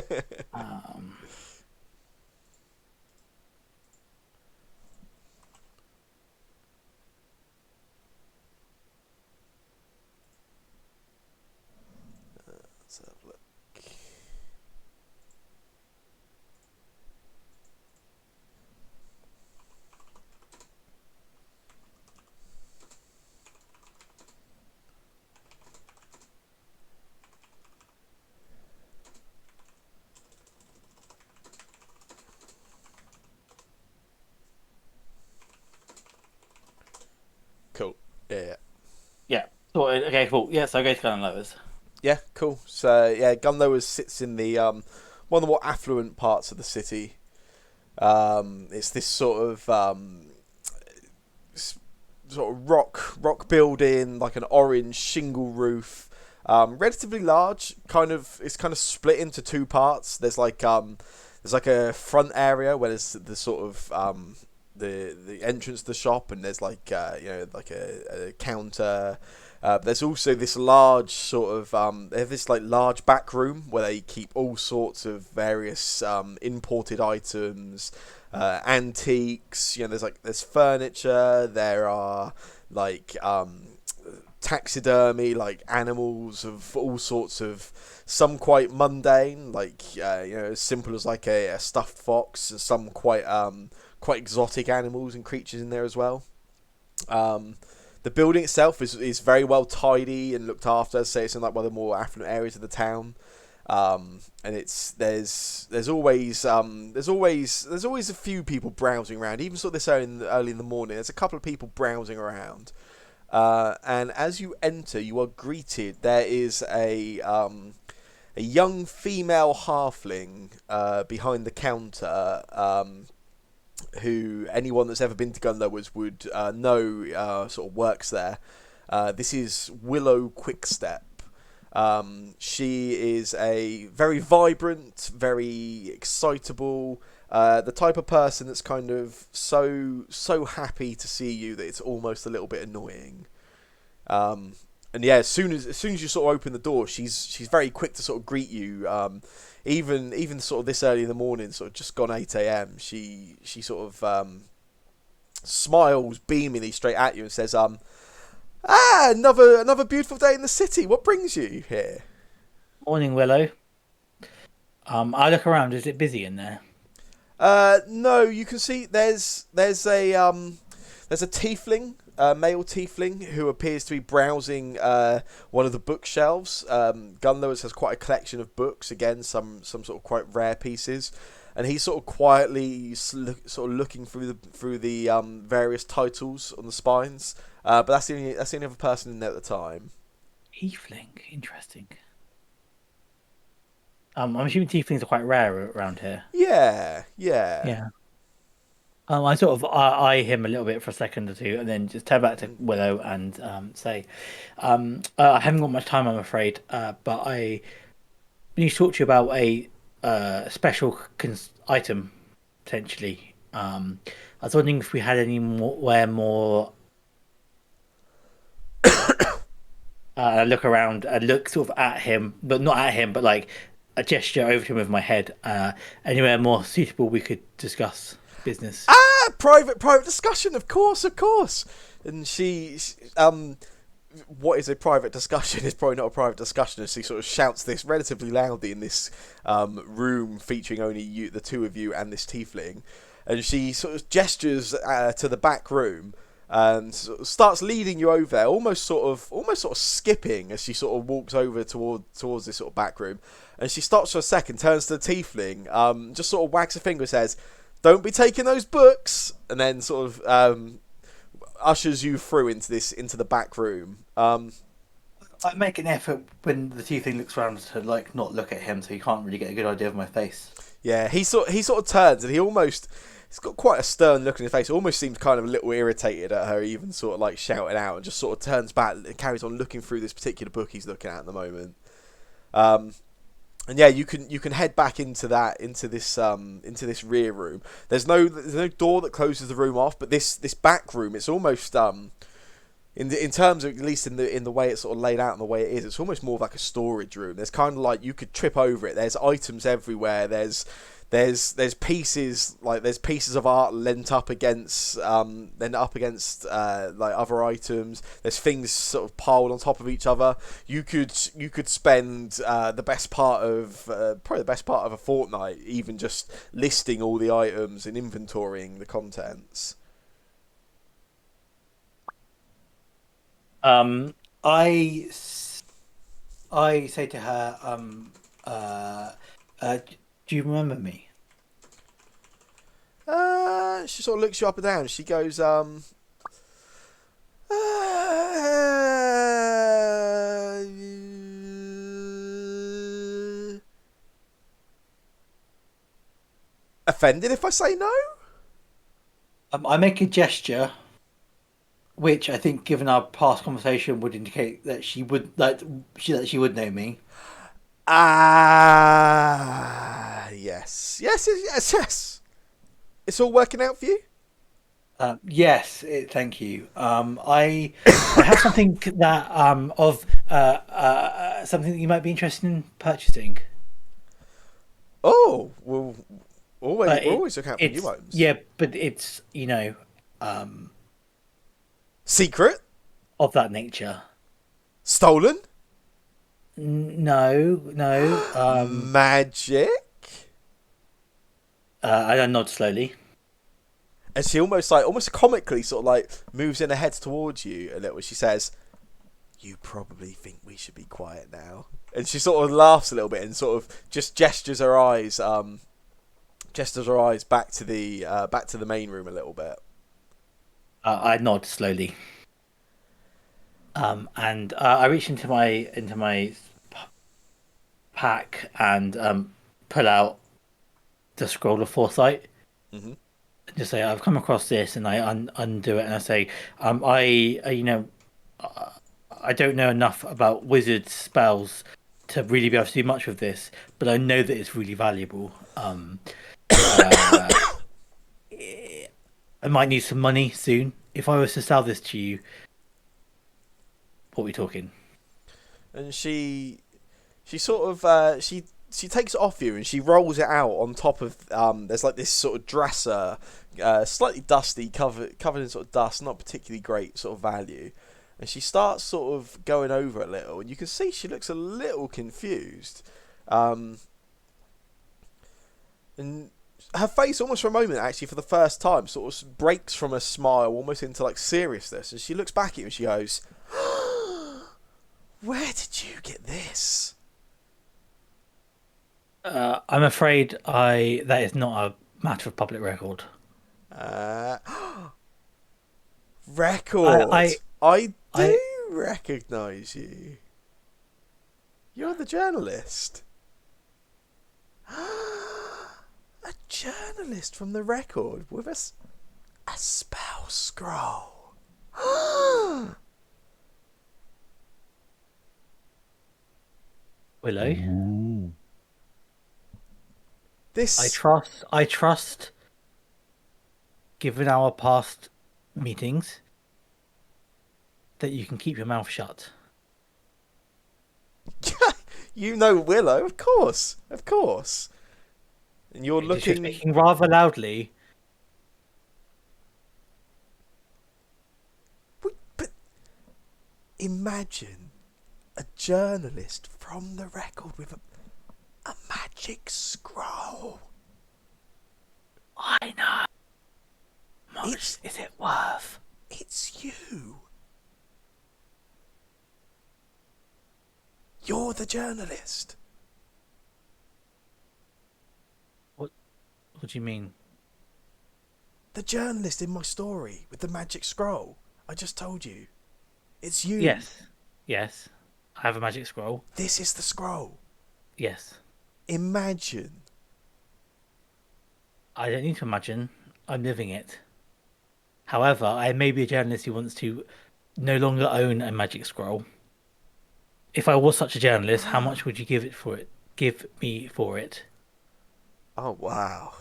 have a look. Cool. Yeah. So, okay, cool. Yeah, so I go to Gun Lowers. Yeah, cool. So yeah, Gun Lowers sits in the one of the more affluent parts of the city. It's this sort of rock building, like an orange shingle roof, relatively large. It's kind of split into two parts. There's like a front area where there's the sort of the entrance to the shop, and there's like a counter. There's also this large sort of they have this like large back room where they keep all sorts of various imported items, antiques. There's furniture. There are like taxidermy, like animals of all sorts of, some quite mundane, like as simple as like a stuffed fox, and some quite exotic animals and creatures in there as well. The building itself is very well tidy and looked after. Say it's in like one of the more affluent areas of the town, and there's always a few people browsing around. Even sort of this early in the morning, there's a couple of people browsing around. And as you enter, you are greeted. There is a young female halfling behind the counter, who anyone that's ever been to Gunlowers would know sort of works there. This is Willow Quickstep. She is a very vibrant, very excitable, the type of person that's kind of so happy to see you that it's almost a little bit annoying. And yeah, as soon as you sort of open the door, she's very quick to sort of greet you. Even sort of this early in the morning, sort of just gone 8 a.m. She sort of smiles beamingly straight at you and says, another beautiful day in the city. What brings you here? Morning, Willow. I look around. Is it busy in there? No, you can see there's a tiefling, male tiefling, who appears to be browsing one of the bookshelves. Gunlowers has quite a collection of books, again some sort of quite rare pieces, and he's sort of quietly sort of looking through the various titles on the spines. But that's the only other person in there at the time. Tiefling, interesting. I'm assuming tieflings are quite rare around here. Yeah. I sort of eye him a little bit for a second or two, and then just turn back to Willow and say, "I haven't got much time, I'm afraid, but I need to talk to you about a special item potentially. I was wondering if we had anywhere more." I look around, I look sort of at him, but not at him, but like a gesture over to him with my head. Anywhere more suitable we could discuss business. Private discussion, of course. And she, what is a private discussion is probably not a private discussion, as she sort of shouts this relatively loudly in this room featuring only the two of you and this tiefling. And she sort of gestures to the back room and sort of starts leading you over there, almost sort of skipping as she sort of walks over towards this sort of back room. And she stops for a second, turns to the tiefling, just sort of wags a finger and says, "Don't be taking those books," and then sort of ushers you through into the back room. I make an effort when the tiefling looks around to like not look at him, so he can't really get a good idea of my face. Yeah, he sort of turns and he's got quite a stern look in his face. It almost seems kind of a little irritated at her even sort of like shouting out, and just sort of turns back and carries on looking through this particular book he's looking at the moment. And yeah, you can head back into this rear room. There's no door that closes the room off, but this back room, it's almost in terms of, at least in the way it's sort of laid out and the way it is, it's almost more of like a storage room. There's kind of like, you could trip over it. There's items everywhere. There's pieces of art lent up against like other items. There's things sort of piled on top of each other. You could spend probably the best part of a fortnight even just listing all the items and inventorying the contents. I say to her, do you remember me? She sort of looks you up and down. She goes, offended if I say no? I make a gesture, which I think, given our past conversation, would indicate that she would she would know me. Yes. It's all working out for you? Yes, thank you. I have something that something that you might be interested in purchasing. Oh, well, we're always looking out for new items. Yeah, but it's, secret? Of that nature. Stolen? No. Magic? I nod slowly. And she almost comically sort of like moves in her head towards you a little. She says, "You probably think we should be quiet now." And she sort of laughs a little bit and sort of just gestures her eyes back to the main room a little bit. I nod slowly. And I reach into my pack and pull out the scroll of foresight. Mhm. Just say I've come across this, and I undo it, and I say, I don't know enough about wizard spells to really be able to do much with this, but I know that it's really valuable. I might need some money soon. If I was to sell this to you, what are we talking? And she sort of she takes it off you and she rolls it out on top of there's like this sort of dresser, slightly dusty, covered in sort of dust, not particularly great sort of value. And she starts sort of going over a little, and you can see she looks a little confused. And her face, almost for a moment, actually, for the first time, sort of breaks from a smile almost into like seriousness. And she looks back at you and she goes, "Where did you get this?" I'm afraid that is not a matter of public record. Record. I do recognise you. You're the journalist. A journalist from the Record with a spell scroll. Willow, Ooh. This. I trust. Given our past meetings, that you can keep your mouth shut. You know Willow, of course. And you're You're looking. speaking rather loudly. But imagine a journalist from the Record with a magic scroll. I know. How much is it worth? It's you. You're the journalist. What do you mean? The journalist in my story with the magic scroll. I just told you. It's you. Yes. I have a magic scroll. This is the scroll. Yes. Imagine. I don't need to imagine. I'm living it. However, I may be a journalist who wants to no longer own a magic scroll. If I was such a journalist, how much would you give me for it? Oh wow.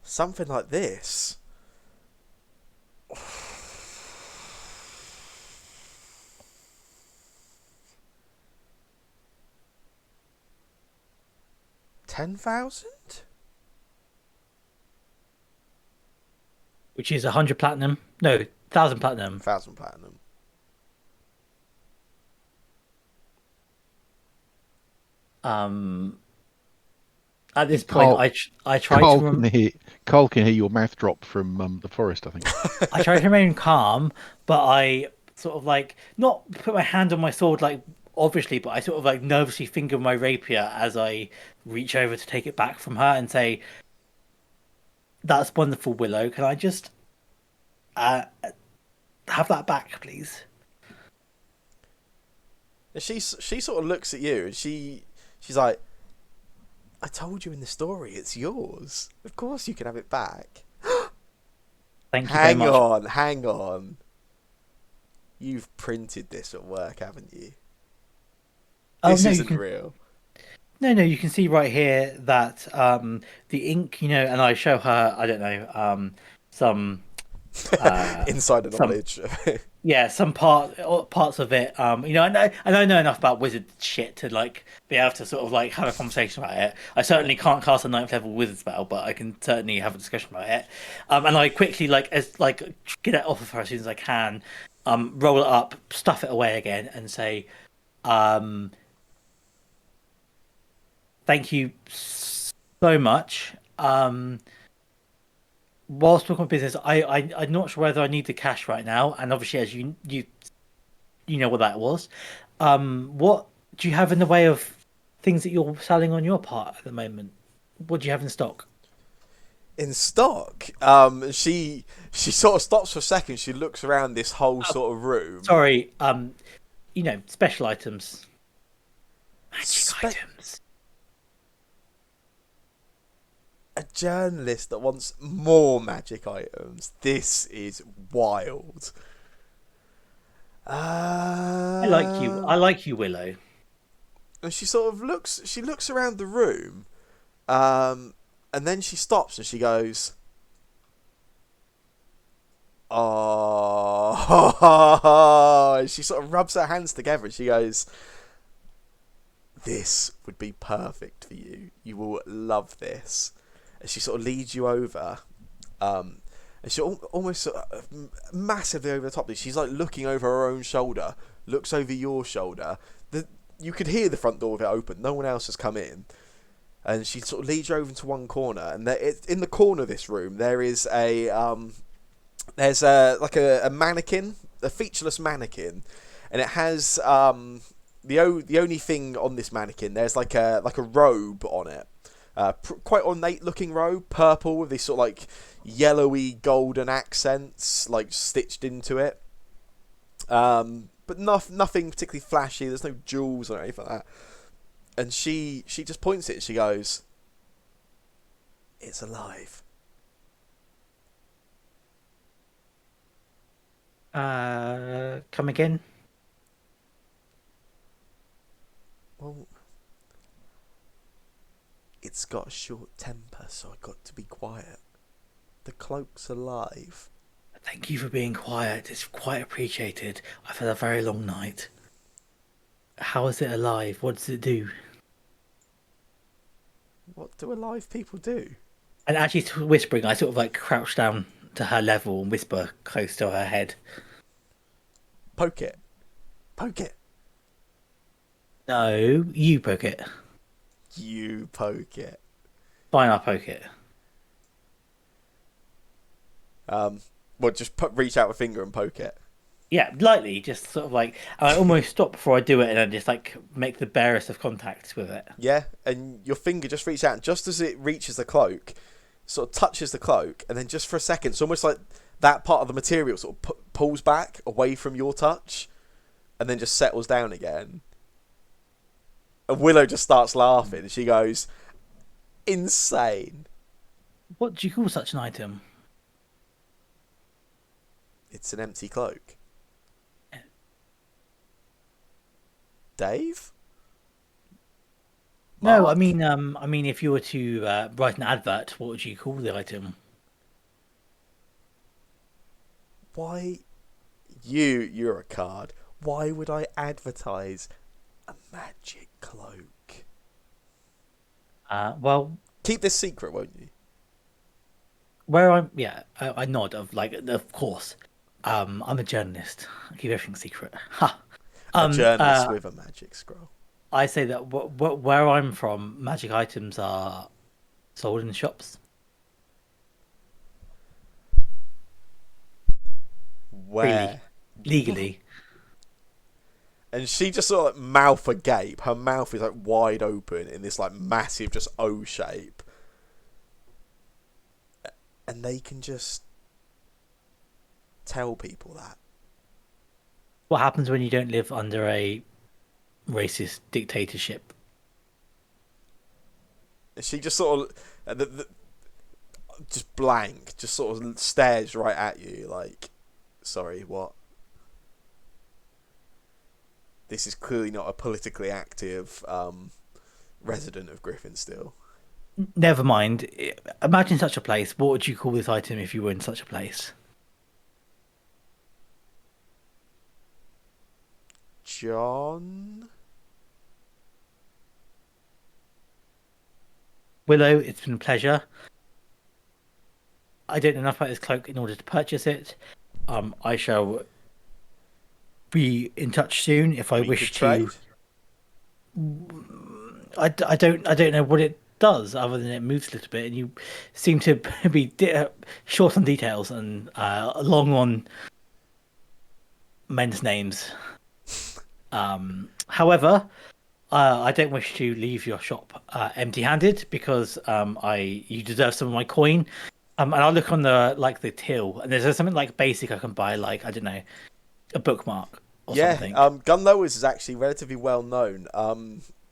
Something like this. $10,000? Which is 100 platinum. No, 1,000 platinum. 1,000 platinum. At this point, I try Carl can hear your mouth drop from the forest, I think. I try to remain calm, but I sort of like not put my hand on my sword, like obviously, but I sort of like nervously finger my rapier as I reach over to take it back from her and say, "That's wonderful, Willow. Can I just have that back, please?" And she sort of looks at you and she's like, "I told you in the story, it's yours. Of course you can have it back." Thank you very much. Hang on. You've printed this at work, haven't you? This isn't real. No, you can see right here that the ink, and I show her, I don't know, some insider knowledge. Yeah, some parts of it. I know enough about wizard shit to like be able to sort of like have a conversation about it. I certainly can't cast a 9th level wizard spell, but I can certainly have a discussion about it. And I quickly get it off of her as soon as I can. Roll it up, stuff it away again, and say, "Thank you so much. whilst talking about business, I'm not sure whether I need the cash right now, and obviously, as you know what that was. What do you have in the way of things that you're selling on your part at the moment? What do you have in stock? In stock, she sort of stops for a second. She looks around this whole sort of room. Sorry, special items, magic items. A journalist that wants more magic items. This is wild. I like you, Willow. And she sort of looks. She looks around the room, and then she stops and she goes, "Oh!" And she sort of rubs her hands together and she goes, "This would be perfect for you. You will love this." And she sort of leads you over, and she almost sort of massively over the top. She's like looking over her own shoulder, looks over your shoulder. You could hear the front door of it open. No one else has come in. And she sort of leads you over into one corner, and in the corner of this room there is there's a mannequin, a featureless mannequin, and it has the only thing on this mannequin, there's like a robe on it, quite ornate looking robe, purple with these sort of like yellowy golden accents like stitched into it, but nothing particularly flashy. There's no jewels or anything like that. And she just points it and she goes, "It's alive." Come again? Well, it's got a short temper, so I got to be quiet. The cloak's alive. Thank you for being quiet. It's quite appreciated. I've had a very long night. How is it alive? What does it do? What do alive people do? And actually, whispering, I sort of like crouch down to her level and whisper close to her head. Poke it. Poke it. No, you poke it. You poke it. Fine, I'll poke it. Well, just reach out a finger and poke it. Yeah, lightly, just sort of like, I almost stop before I do it, and I just like make the barest of contacts with it. Yeah, and your finger just reaches out, and just as it reaches the cloak, sort of touches the cloak, and then just for a second, it's almost like that part of the material sort of pulls back away from your touch, and then just settles down again. And Willow just starts laughing, and she goes, "Insane." What do you call such an item? It's an empty cloak. Dave? No, Mark? I mean, if you were to write an advert, what would you call the item? Why? You're a card. Why would I advertise a magic cloak? Well, Keep this secret, won't you? I nod of course. I'm a journalist. I keep everything secret. Ha. A journalist with a magic scroll. I say that where I'm from, magic items are sold in shops. Where? Legally. And she just sort of like mouth agape. Her mouth is like wide open in this like massive just O shape. And they can just tell people that. What happens when you don't live under a racist dictatorship? And she just sort of just blank, just sort of stares right at you like, "Sorry, what?" This is clearly not a politically active resident of Griffinstill. Never mind. Imagine such a place. What would you call this item if you were in such a place? John? Willow, it's been a pleasure. I don't know enough about this cloak in order to purchase it. I shall be in touch soon if I wish to. Trade? I don't know what it does, other than it moves a little bit, and you seem to be short on details and long on men's names. However, I don't wish to leave your shop empty-handed because you deserve some of my coin. And I'll look on the till, and there's something like basic I can buy, like I don't know, a bookmark or something. Gunlowers is actually relatively well known.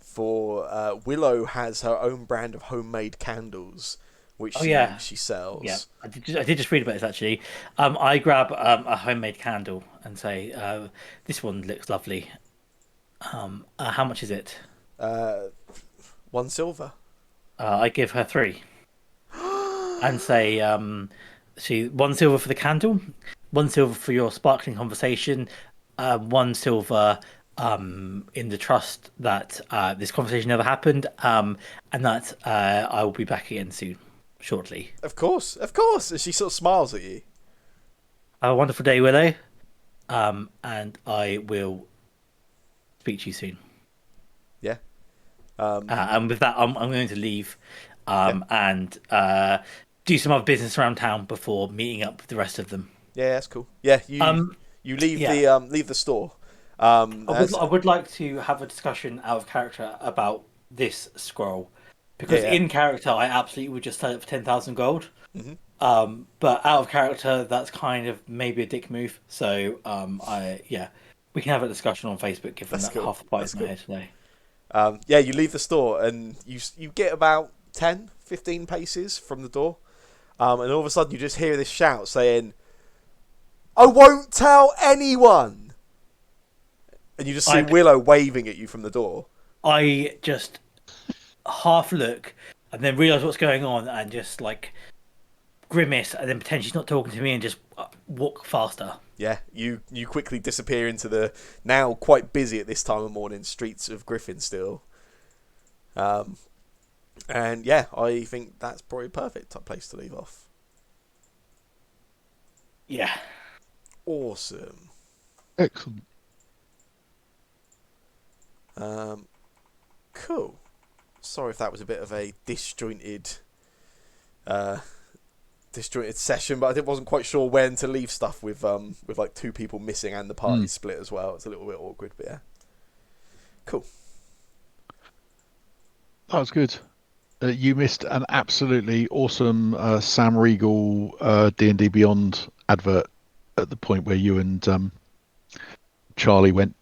For Willow has her own brand of homemade candles, which she sells. Yeah, I did just read about this actually. I grab a homemade candle and say, "This one looks lovely. How much is it?" 1 silver. I give her 3, and say, "She 1 silver for the candle, 1 silver for your sparkling conversation, 1 silver." In the trust that this conversation never happened, and that I will be back again soon, shortly. Of course. And she sort of smiles at you. Have a wonderful day, Willow. And I will speak to you soon. Yeah. And with that, I'm going to leave and do some other business around town before meeting up with the rest of them. Yeah, that's cool. Yeah, you leave the store. I would like to have a discussion out of character about this scroll, because in character I absolutely would just sell it for 10,000 gold. Mm-hmm. But out of character, that's kind of maybe a dick move. So we can have a discussion on Facebook. Given that half the party's not here today. You leave the store and you get about 10, 15 paces from the door, and all of a sudden you just hear this shout saying, "I won't tell anyone." And you just see Willow waving at you from the door. I just half look and then realise what's going on and just like grimace and then pretend she's not talking to me and just walk faster. Yeah, you quickly disappear into the now quite busy at this time of morning streets of Griffinstill. And yeah, I think that's probably a perfect place to leave off. Yeah. Awesome. Excellent. Cool. Sorry if that was a bit of a disjointed session, but I wasn't quite sure when to leave stuff with like 2 people missing and the party split as well. It's a little bit awkward, but yeah. Cool. That was good. You missed an absolutely awesome Sam Riegel D&D Beyond advert at the point where you and Charlie went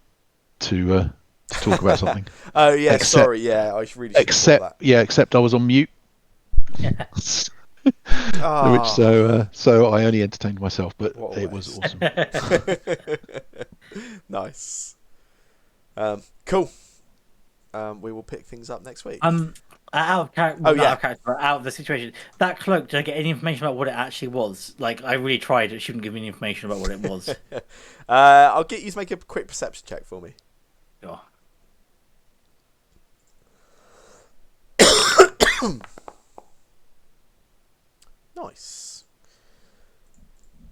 to talk about something. Oh yeah, sorry. Yeah, I really should have thought that. Except I was on mute. So I only entertained myself, but it was awesome. Nice. Cool. We will pick things up next week. Out of character, out of the situation. That cloak, did I get any information about what it actually was? Like, I really tried. It shouldn't give me any information about what it was. I'll get you to make a quick perception check for me. Sure. Nice.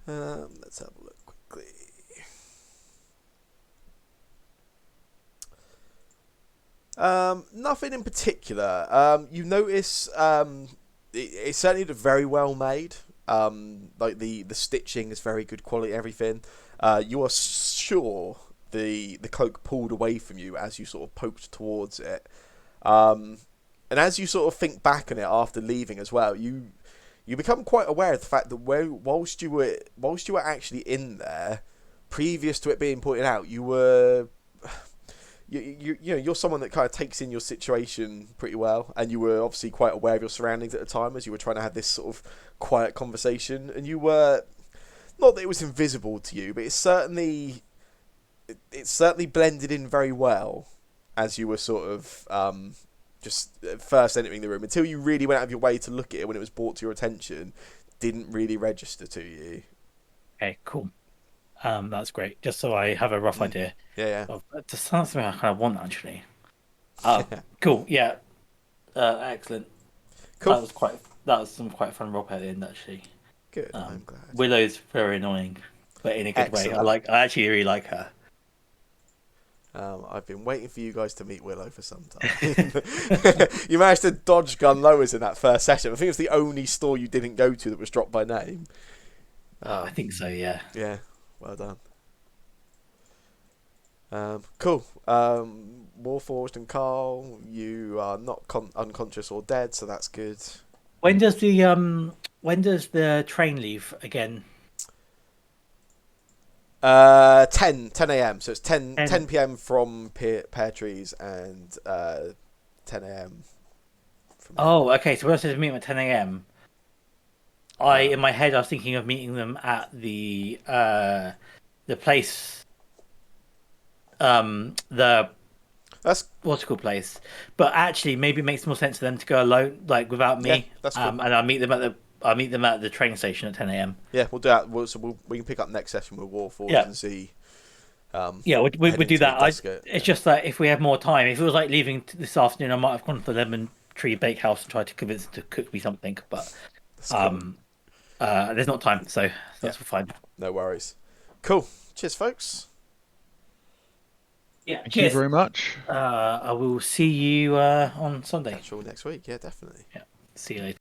Let's have a look quickly. Nothing in particular. You notice it's certainly very well made. Like the stitching is very good quality. Everything. You are sure the cloak pulled away from you as you sort of poked towards it. And as you sort of think back on it after leaving as well, you become quite aware of the fact that whilst you were actually in there, previous to it being pointed out, you were. You're someone that kind of takes in your situation pretty well, and you were obviously quite aware of your surroundings at the time as you were trying to have this sort of quiet conversation, and you were not that it was invisible to you, but it certainly blended in very well as you were sort of just first entering the room, until you really went out of your way to look at it when it was brought to your attention. Didn't really register to you. Okay, cool. That's great. Just so I have a rough idea. Yeah. It sounds something I kind of want actually. Cool. Yeah. Excellent. Cool. That was some quite fun roleplay at the end actually. Good. I'm glad. Willow's very annoying, but in a good way. Excellent. I actually really like her. I've been waiting for you guys to meet Willow for some time. You managed to dodge gun lowers in that first session. I think it's the only store you didn't go to that was dropped by name. I think so, yeah. Yeah, well done. Cool. Warforged and Carl, you are not unconscious or dead, so that's good. When does the train leave again? 10 a.m. So it's 10 p.m. from Pear Trees and 10 a.m. from Oh, okay. So when I said to meet them at 10 a.m., in my head I was thinking of meeting them at the place, that's what's it called place. But actually, maybe it makes more sense for them to go alone, like without me. Yeah, that's cool. And I'll meet them at the train station at 10 a.m. Yeah, we'll do that. We can pick up next session with Warforged and see. Yeah, we do that. Yeah. It's just that if we had more time, if it was like leaving this afternoon, I might have gone to the Lemon Tree Bakehouse and tried to convince them to cook me something. But Cool. there's not time, so that's fine. No worries. Cool. Cheers, folks. Yeah, Thank you very much. I will see you on Sunday. Catch you all next week. Yeah, definitely. See you later.